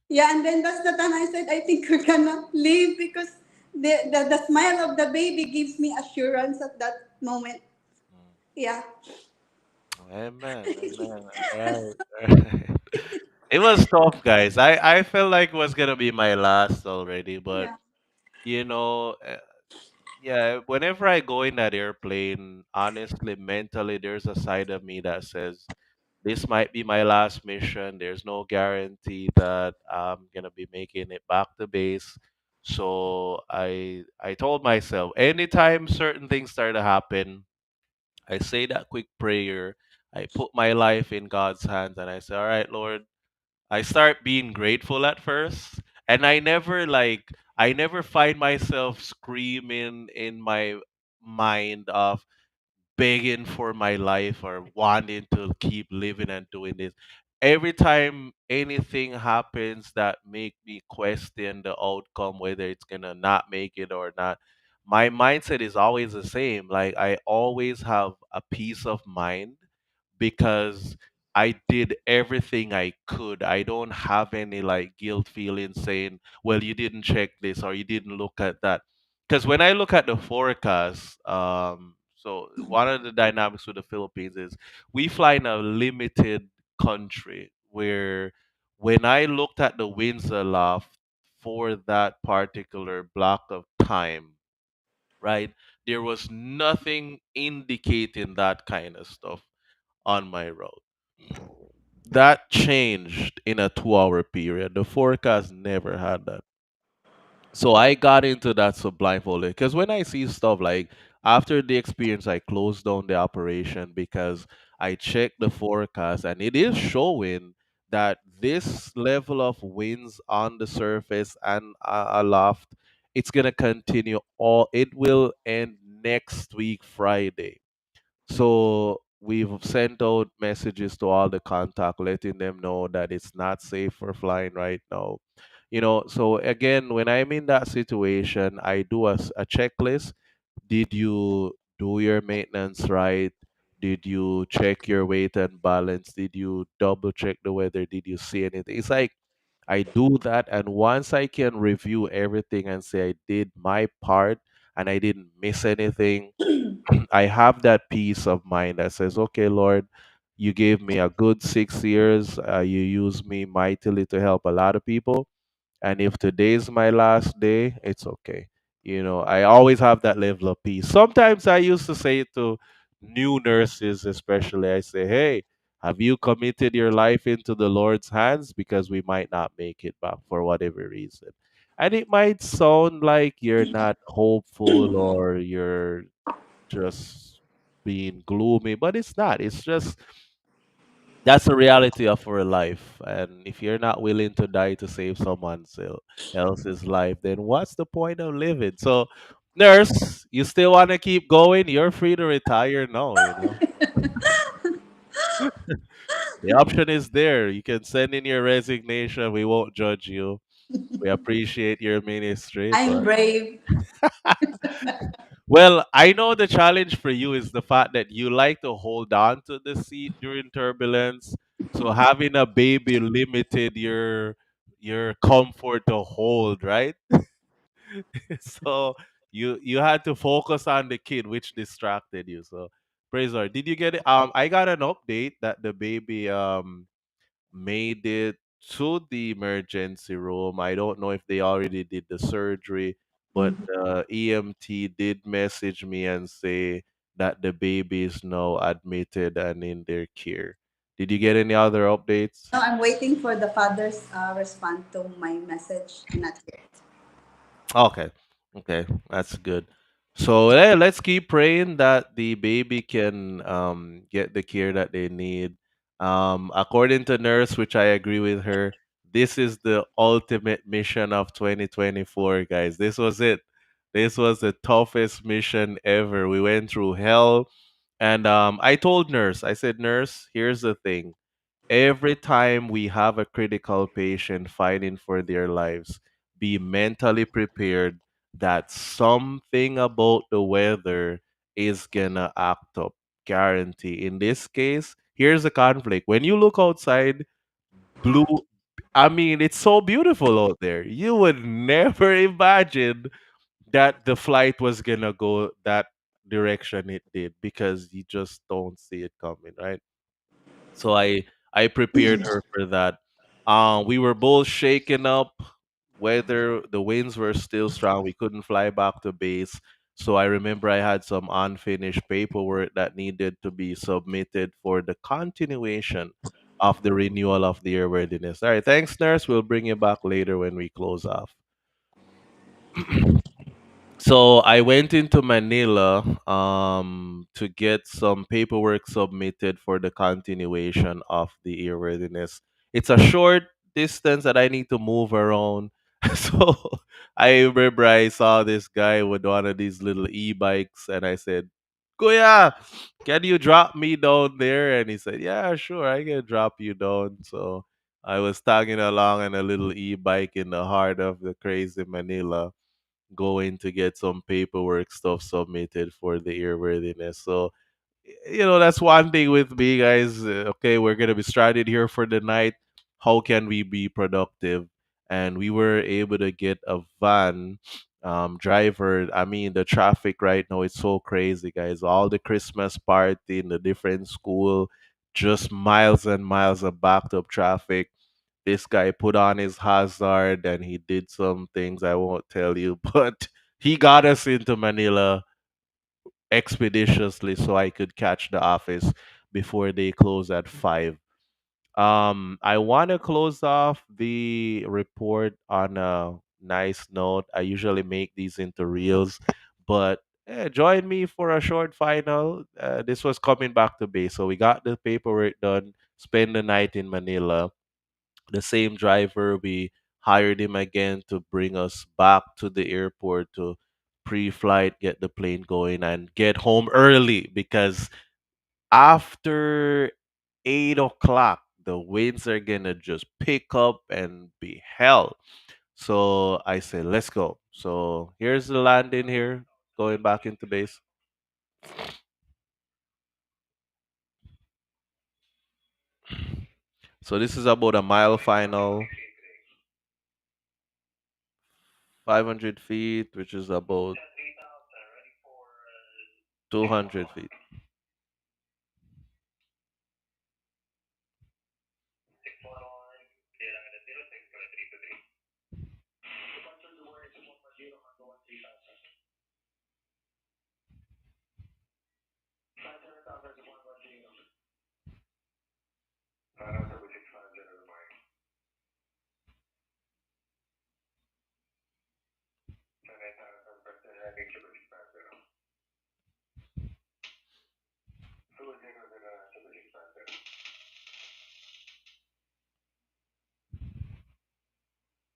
Speaker 2: Yeah, and then that's the time I said, I think we're gonna leave because the smile of the baby gives me assurance at that moment.
Speaker 1: Mm.
Speaker 2: Yeah.
Speaker 1: Amen. Amen. Right. Right. It was tough, guys. I felt like it was gonna be my last already, but
Speaker 2: Yeah.
Speaker 1: you know, yeah. Whenever I go in that airplane, honestly, mentally, there's a side of me that says this might be my last mission. There's no guarantee that I'm gonna be making it back to base. So I told myself, anytime certain things start to happen, I say that quick prayer. I put my life in God's hands and I say, all right, Lord. I start being grateful at first. And I never find myself screaming in my mind of begging for my life or wanting to keep living and doing this. Every time anything happens that make me question the outcome, whether it's gonna not make it or not, my mindset is always the same. Like I always have a peace of mind because I did everything I could. I don't have any like guilt feeling saying, well, you didn't check this or you didn't look at that. Because when I look at the forecast, so one of the dynamics with the Philippines is we fly in a limited country where when I looked at the winds aloft for that particular block of time, right, there was nothing indicating that kind of stuff on my road. That changed in a 2 hour period. The forecast never had that. So I got into that blindfolded because when I see stuff like after the experience, I closed down the operation because I checked the forecast and it is showing that this level of winds on the surface and aloft, it's gonna continue all. It will end next week Friday. So we've sent out messages to all the contact, letting them know that it's not safe for flying right now. So again, when I'm in that situation, I do a checklist. Did you do your maintenance right? Did you check your weight and balance? Did you double check the weather? Did you see anything? It's like I do that, and once I can review everything and say I did my part and I didn't miss anything, I have that peace of mind that says, okay, Lord, you gave me a good 6 years. You used me mightily to help a lot of people. And if today's my last day, it's okay. I always have that level of peace. Sometimes I used to say it to new nurses, especially. I say, hey, have you committed your life into the Lord's hands? Because we might not make it back for whatever reason. And it might sound like you're not hopeful or you're just being gloomy, but it's not. It's just that's the reality of our life. And if you're not willing to die to save someone else's life, then what's the point of living? So, nurse, you still want to keep going? You're free to retire now. The option is there. You can send in your resignation. We won't judge you. We appreciate your ministry,
Speaker 2: I'm
Speaker 1: but
Speaker 2: brave.
Speaker 1: Well, I know the challenge for you is the fact that you like to hold on to the seat during turbulence. So having a baby limited your comfort to hold, right? So you had to focus on the kid, which distracted you. So praise Lord. Did you get it? I got an update that the baby made it to the emergency room. I don't know if they already did the surgery, but
Speaker 2: Mhm.
Speaker 1: the EMT did message me and say that the baby is now admitted and in their care. Did you get any other updates?
Speaker 2: No, I'm waiting for the father's response to my message. Not yet.
Speaker 1: Okay. Okay. That's good. So let's keep praying that the baby can get the care that they need. According to nurse, which I agree with her, this is the ultimate mission of 2024, guys. This was it. This was the toughest mission ever. We went through hell. And I told nurse, I said, nurse, here's the thing. Every time we have a critical patient fighting for their lives, be mentally prepared that something about the weather is gonna act up. Guarantee. In this case, here's the conflict. When you look outside, blue, I mean, it's so beautiful out there. You would never imagine that the flight was gonna go that direction it did because you just don't see it coming, right? So I prepared her for that. We were both shaken up. Whether the winds were still strong, we couldn't fly back to base. So I remember I had some unfinished paperwork that needed to be submitted for the continuation of the renewal of the airworthiness. All right, thanks, nurse. We'll bring you back later when we close off. So I went into Manila to get some paperwork submitted for the continuation of the airworthiness. It's a short distance that I need to move around. So I remember I saw this guy with one of these little e-bikes and I said, Kuya, can you drop me down there? And he said, yeah, sure, I can drop you down. So I was tagging along on a little e-bike in the heart of the crazy Manila going to get some paperwork stuff submitted for the airworthiness. So, that's one thing with me, guys. Okay, we're gonna be stranded here for the night. How can we be productive? And we were able to get a van driver. I mean, the traffic right now is so crazy, guys. All the Christmas party in the different school, just miles and miles of backed up traffic. This guy put on his hazard and he did some things I won't tell you, but he got us into Manila expeditiously so I could catch the office before they close at 5. I want to close off the report on a nice note. I usually make these into reels, but join me for a short final. This was coming back to base, so we got the paperwork done. Spend the night in Manila. The same driver, we hired him again to bring us back to the airport to pre-flight, get the plane going, and get home early because after 8 o'clock, the winds are gonna just pick up and be hell. So I said, let's go. So here's the landing here, going back into base. So this is about a mile final, 500 feet, which is about 200 feet.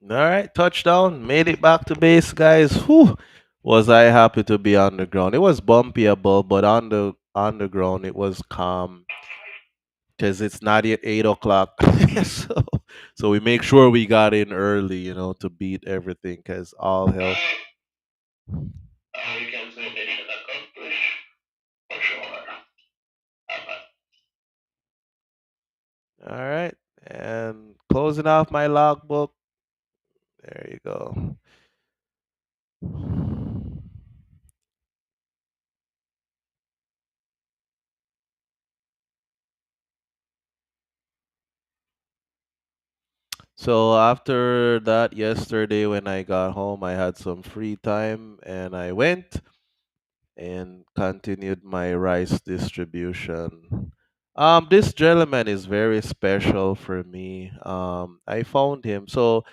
Speaker 1: All right, touchdown, made it back to base, guys. Whew, was I happy to be on the ground. It was bumpy above, but on the ground it was calm because it's not yet 8 o'clock. so so we make sure we got in early, to beat everything because all hell. All right. And closing off my logbook. There you go. So after that, yesterday when I got home, I had some free time and I went and continued my rice distribution. This gentleman is very special for me. I found him. So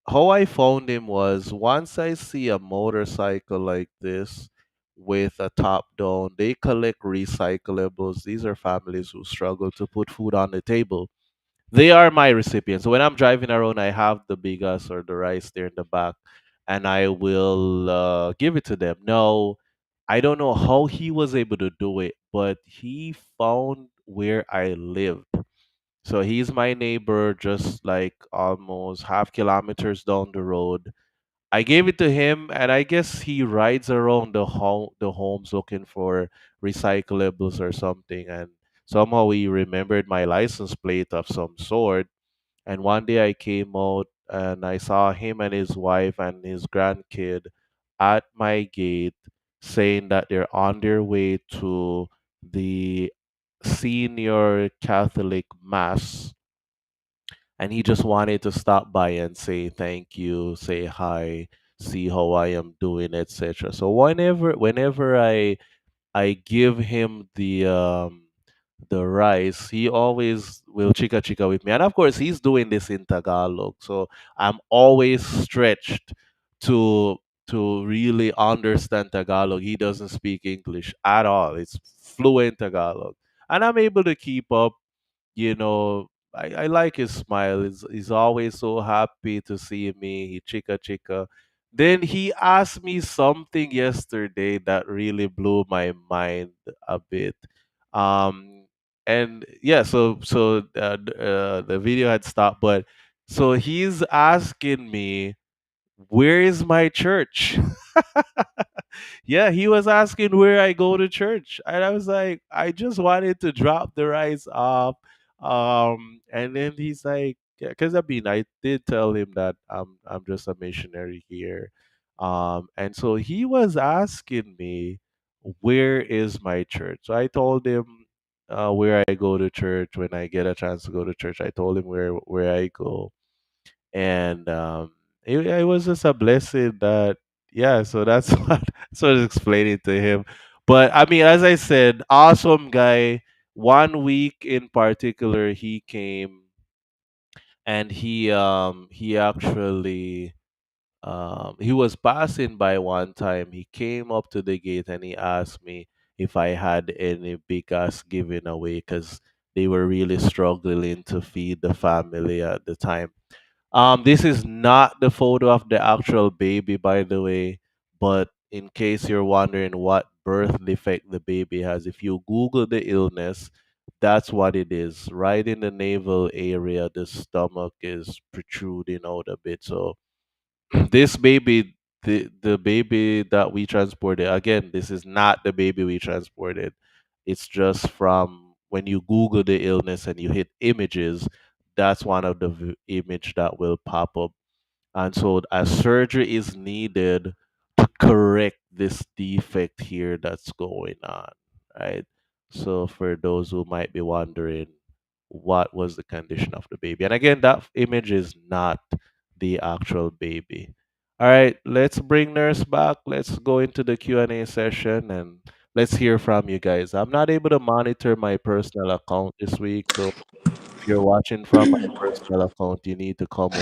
Speaker 1: how I found him was once I see a motorcycle like this with a top down, they collect recyclables. These are families who struggle to put food on the table. They are my recipients. So when I'm driving around, I have the bigas or the rice there in the back, and I will give it to them. No, I don't know how he was able to do it, but he found where I lived. So he's my neighbor, just like almost half kilometers down the road. I gave it to him, and I guess he rides around the homes looking for recyclables or something. And somehow he remembered my license plate of some sort. And one day I came out and I saw him and his wife and his grandkid at my gate saying that they're on their way to the senior Catholic mass, and he just wanted to stop by and say thank you, say hi, see how I am doing, etc. So whenever I give him the rice, he always will chika chika with me. And of course he's doing this in Tagalog. So I'm always stretched to to really understand Tagalog. He doesn't speak English at all. It's fluent Tagalog. And I'm able to keep up. I like his smile. He's always so happy to see me. He chika chika. Then he asked me something yesterday that really blew my mind a bit. Um, and yeah, the video had stopped, but so he's asking me, "Where is my church?" Yeah, he was asking where I go to church, and I was like, I just wanted to drop the rice off. And then he's like, yeah, because I mean, I did tell him that I'm just a missionary here. And so he was asking me, where is my church? So I told him where I go to church when I get a chance to go to church. I told him where I go, and it was just a blessing that, yeah, so that's what sort of explaining to him. But I mean, as I said, awesome guy. One week in particular he came, and he actually he was passing by one time. He came up to the gate and he asked me if I had any big ass given away, because they were really struggling to feed the family at the time. This is not the photo of the actual baby, by the way, but in case you're wondering what birth defect the baby has, if you Google the illness, that's what it is. Right in the navel area, the stomach is protruding out a bit. So this baby, the baby that we transported, again, this is not the baby we transported. It's just from when you Google the illness and you hit images, that's one of the image that will pop up. And so a surgery is needed to correct this defect here that's going on, right? So for those who might be wondering, what was the condition of the baby? And again, that image is not the actual baby. All right, let's bring nurse back. Let's go into the Q&A session and let's hear from you guys. I'm not able to monitor my personal account this week, so if you're watching from my personal account, you need to come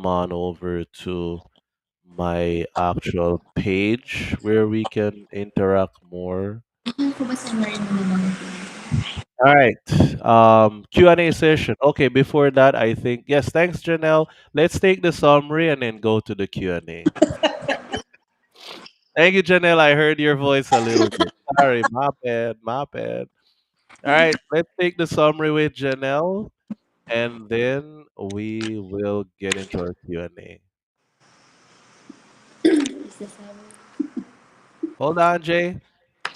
Speaker 1: on over to my actual page where we can interact more. All right. Q&A session. Okay, before that, I think yes, thanks Janelle. Let's take the summary and then go to the Q&A. Thank you, Janelle. I heard your voice a little bit. Sorry, my bad, my bad. All right, let's take the summary with Janelle and then we will get into our Q&A. Hold on, Jay.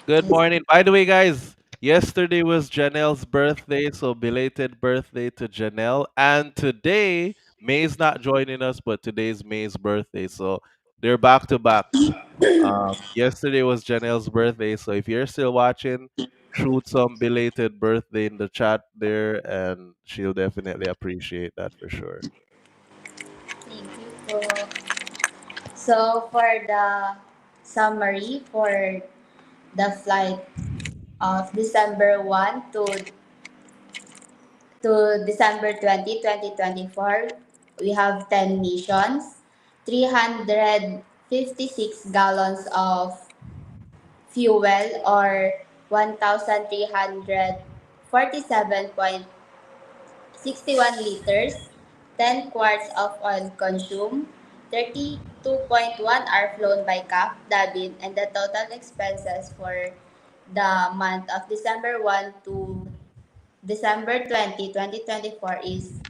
Speaker 1: Good morning. By the way, guys, Yesterday was Janelle's birthday, so belated birthday to Janelle. And today, May's not joining us, but today's May's birthday, so they're back to back. Yesterday was Janelle's birthday, so if you're still watching, shoot some belated birthday in the chat there, and she'll definitely appreciate that for sure.
Speaker 3: Thank you po. So for the summary for the flight of December 1 to December 20, 2024, we have 10 missions, 356 gallons of fuel or 1,347.61 liters, 10 quarts of oil consumed, 32.1 are flown by CAF, Dabin, and the total expenses for the month of December 1 to December 20, 2024 is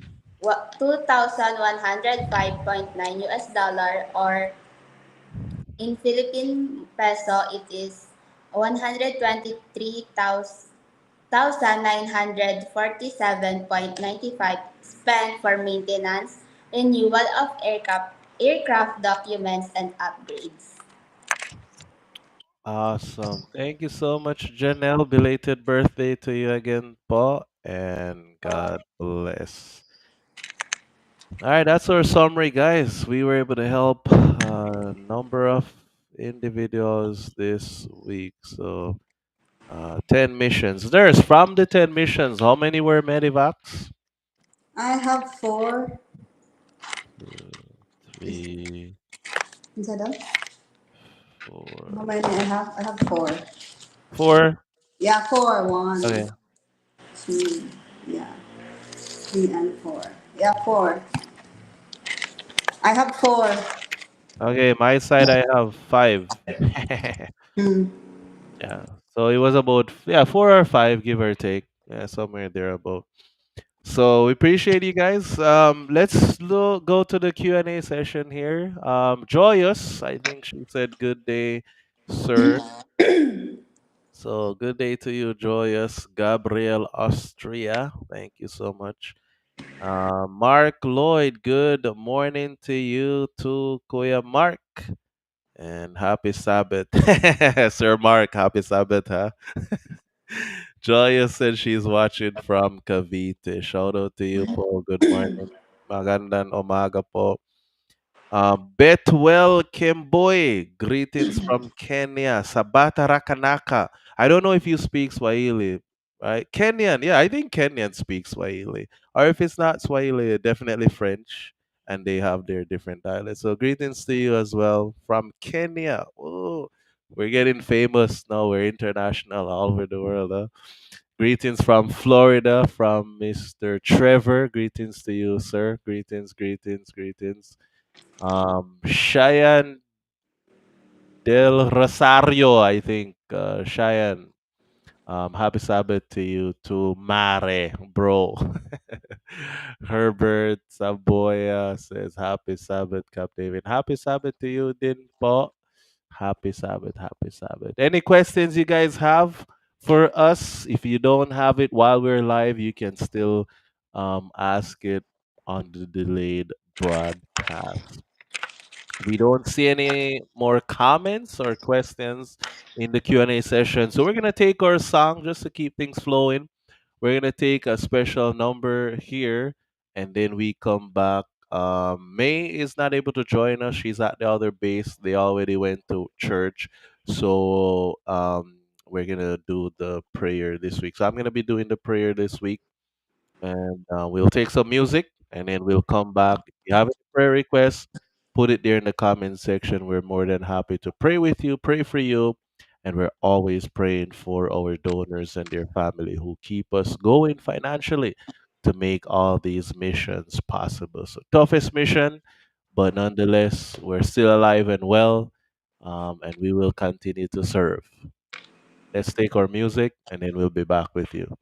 Speaker 3: 2,105.9 US dollar, or in Philippine peso it is 123,947.95 spent for maintenance, renewal of aircraft documents and upgrades.
Speaker 1: Awesome. Thank you so much, Janelle. Belated birthday to you again, Paul, and God bless. All right, that's our summary, guys. We were able to help a number of individuals this week. So, 10 missions. There's from the 10 missions, how many were Medivacs?
Speaker 2: I have four.
Speaker 1: Two,
Speaker 2: Is,
Speaker 1: three,
Speaker 2: is that all? How
Speaker 1: four,
Speaker 2: many I have? I have four.
Speaker 1: four.
Speaker 2: Yeah, four. One,
Speaker 1: Okay.
Speaker 2: two, yeah, three and four. Yeah, four. I have four.
Speaker 1: Okay, my side I have five.
Speaker 2: Hmm.
Speaker 1: Yeah. So it was about, yeah, 4 or 5, give or take. Yeah, somewhere there about. So we appreciate you guys. Let's go to the Q&A session here. Joyous, I think she said good day, sir. So good day to you, Joyous. Gabriel Austria, thank you so much. Mark Lloyd, good morning to you too, Kuya Mark. And happy Sabbath. Sir Mark, happy Sabbath, huh? Joya said she's watching from Cavite. Shout out to you po. Good morning. Magandang umaga po. Betwell Kimboy, greetings from Kenya. Sabata Rakanaka. I don't know if you speak Swahili, right? Kenyan, yeah, I think Kenyan speaks Swahili. Or if it's not Swahili, definitely French. And they have their different dialects. So greetings to you as well from Kenya. Oh, we're getting famous now. We're international all over the world. Huh? Greetings from Florida, from Mr. Trevor. Greetings to you, sir. Greetings, greetings, greetings. Cheyenne Del Rosario, I think. Cheyenne. Happy Sabbath to you, to Mare, bro. Herbert Saboya says, Happy Sabbath, Cap David. Happy Sabbath to you, Din Po. Happy Sabbath, happy Sabbath. Any questions you guys have for us? If you don't have it while we're live, you can still ask it on the delayed broadcast. We don't see any more comments or questions in the Q&A session. So we're going to take our song just to keep things flowing. We're going to take a special number here and then we come back. May is not able to join us. She's at the other base. They already went to church. So we're going to do the prayer this week. So I'm going to be doing the prayer this week and we'll take some music and then we'll come back. If you have any prayer requests, put it there in the comment section. We're more than happy to pray with you, pray for you, and we're always praying for our donors and their family who keep us going financially to make all these missions possible. So, toughest mission, but nonetheless, we're still alive and well, and we will continue to serve. Let's take our music and then we'll be back with you.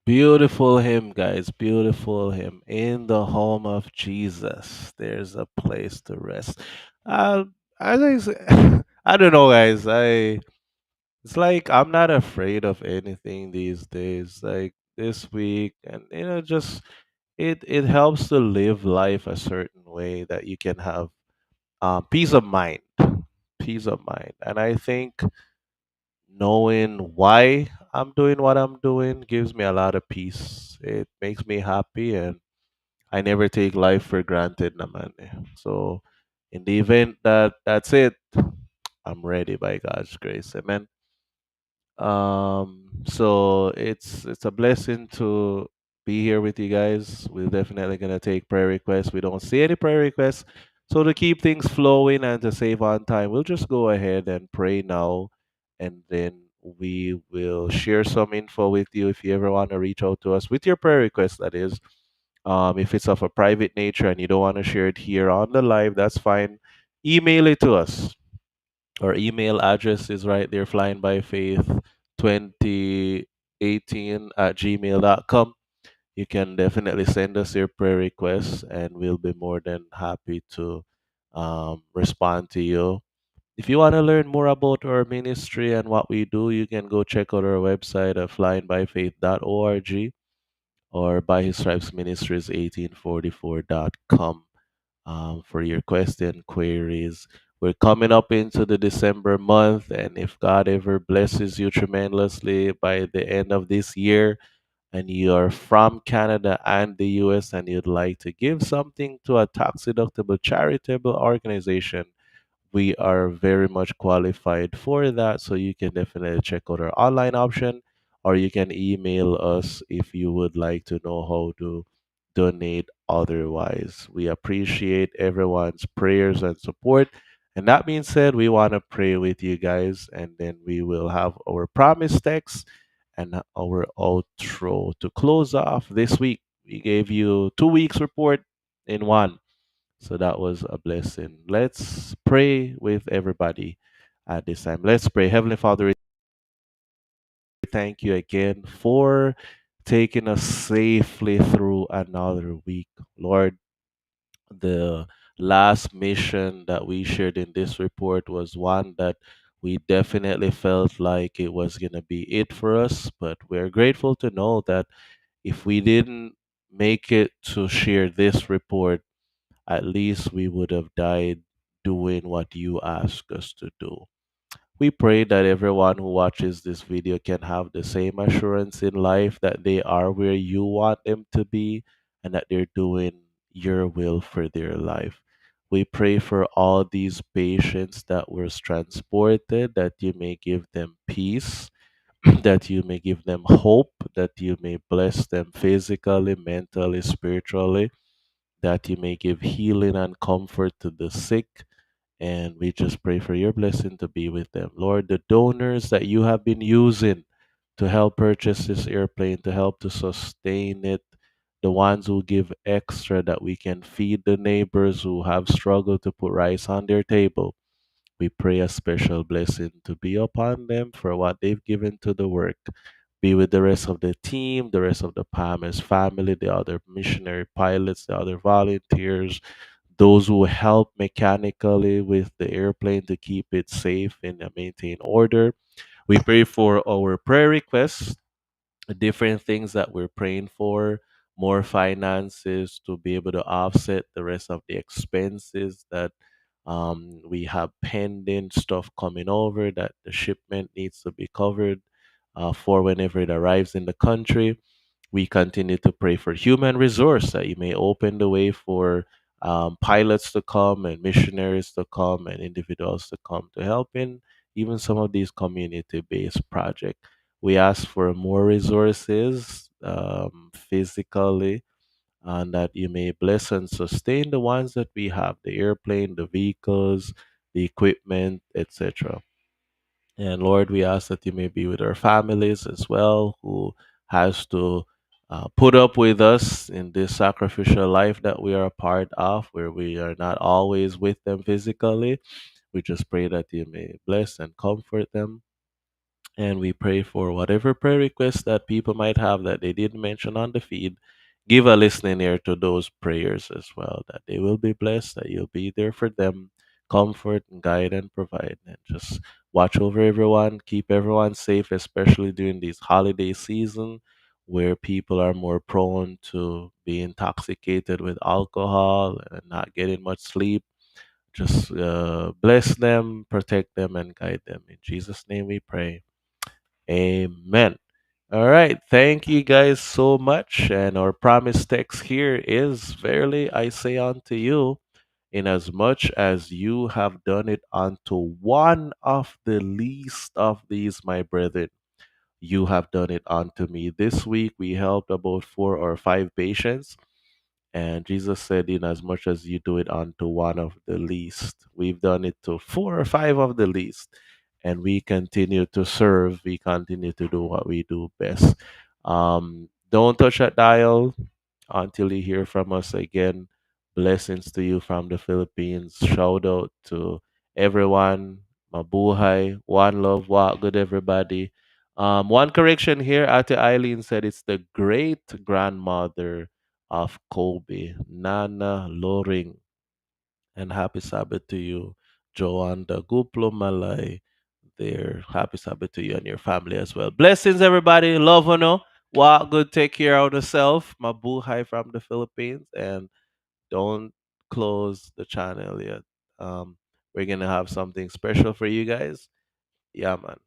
Speaker 1: Beautiful hymn, guys. Beautiful hymn. In the home of Jesus, there's a place to rest. Uh, as I say, I don't know, guys. It's like I'm not afraid of anything these days. Like this week, and just it helps to live life a certain way that you can have peace of mind, peace of mind. And I think knowing why I'm doing what I'm doing gives me a lot of peace. It makes me happy, and I never take life for granted, naman. So, in the event that that's it, I'm ready by God's grace. Amen. So it's a blessing to be here with you guys. We're definitely gonna take prayer requests. We don't see any prayer requests. So to keep things flowing and to save on time, we'll just go ahead and pray now, and then we will share some info with you if you ever want to reach out to us with your prayer request, that is. If it's of a private nature and you don't want to share it here on the live, that's fine. Email it to us. Our email address is right there, flying by faith 2018 at gmail.com. You can definitely send us your prayer requests, and we'll be more than happy to respond to you. If you want to learn more about our ministry and what we do, you can go check out our website at flyingbyfaith.org or by his stripes ministries 1844.com for your question queries. We're coming up into the December month, and if God ever blesses you tremendously by the end of this year, and you are from Canada and the US, and you'd like to give something to a tax deductible charitable organization, we are very much qualified for that. So you can definitely check out our online option, or you can email us if you would like to know how to donate otherwise. We appreciate everyone's prayers and support. And that being said, we want to pray with you guys, and then we will have our promise text and our outro to close off this week. We gave you 2 weeks report in one. So that was a blessing. Let's pray with everybody at this time. Let's pray. Heavenly Father, we thank you again for taking us safely through another week. Lord, the last mission that we shared in this report was one that we definitely felt like it was going to be it for us, but we're grateful to know that if we didn't make it to share this report, at least we would have died doing what you ask us to do. We pray that everyone who watches this video can have the same assurance in life that they are where you want them to be and that they're doing your will for their life. We pray for all these patients that were transported, that you may give them peace, that you may give them hope, that you may bless them physically, mentally, spiritually, that you may give healing and comfort to the sick. And we just pray for your blessing to be with them. Lord, the donors that you have been using to help purchase this airplane, to help to sustain it, the ones who give extra that we can feed the neighbors who have struggled to put rice on their table. We pray a special blessing to be upon them for what they've given to the work. Be with the rest of the team, the rest of the Palmer's family, the other missionary pilots, the other volunteers, those who help mechanically with the airplane to keep it safe and maintain order. We pray for our prayer requests, different things that we're praying for, more finances to be able to offset the rest of the expenses that we have pending, stuff coming over that the shipment needs to be covered for whenever it arrives in the country. We continue to pray for human resource that you may open the way for pilots to come and missionaries to come and individuals to come to help in even some of these community-based projects. We ask for more resources physically, and that you may bless and sustain the ones that we have, the airplane, the vehicles, the equipment, etc. And Lord, we ask that you may be with our families as well, who has to put up with us in this sacrificial life that we are a part of, where we are not always with them physically. We just pray that you may bless and comfort them. And we pray for whatever prayer requests that people might have that they didn't mention on the feed. Give a listening ear to those prayers as well, that they will be blessed, that you'll be there for them, comfort and guide and provide. And just watch over everyone, keep everyone safe, especially during this holiday season where people are more prone to be intoxicated with alcohol and not getting much sleep. Just bless them, protect them, and guide them. In Jesus' name we pray. Amen. All right. Thank you guys so much. And our promise text here is, verily I say unto you, inasmuch as you have done it unto one of the least of these, my brethren, you have done it unto me. This week we helped about 4 or 5 patients, and Jesus said, in as much as you do it unto one of the least, we've done it to 4 or 5 of the least. And we continue to serve. We continue to do what we do best. Don't touch that dial until you hear from us again. Blessings to you from the Philippines. Shout out to everyone. Mabuhay. One love. Walk good, everybody. One correction here. Ate Eileen said it's the great grandmother of Kobe, Nana Loring. And happy Sabbath to you, Joanda Guplo Malay. There. Happy Sabbath to you and your family as well. Blessings, everybody. Love no. Walk good. Take care of yourself. Mabuhay from the Philippines. And don't close the channel yet. We're going to have something special for you guys. Yeah, man.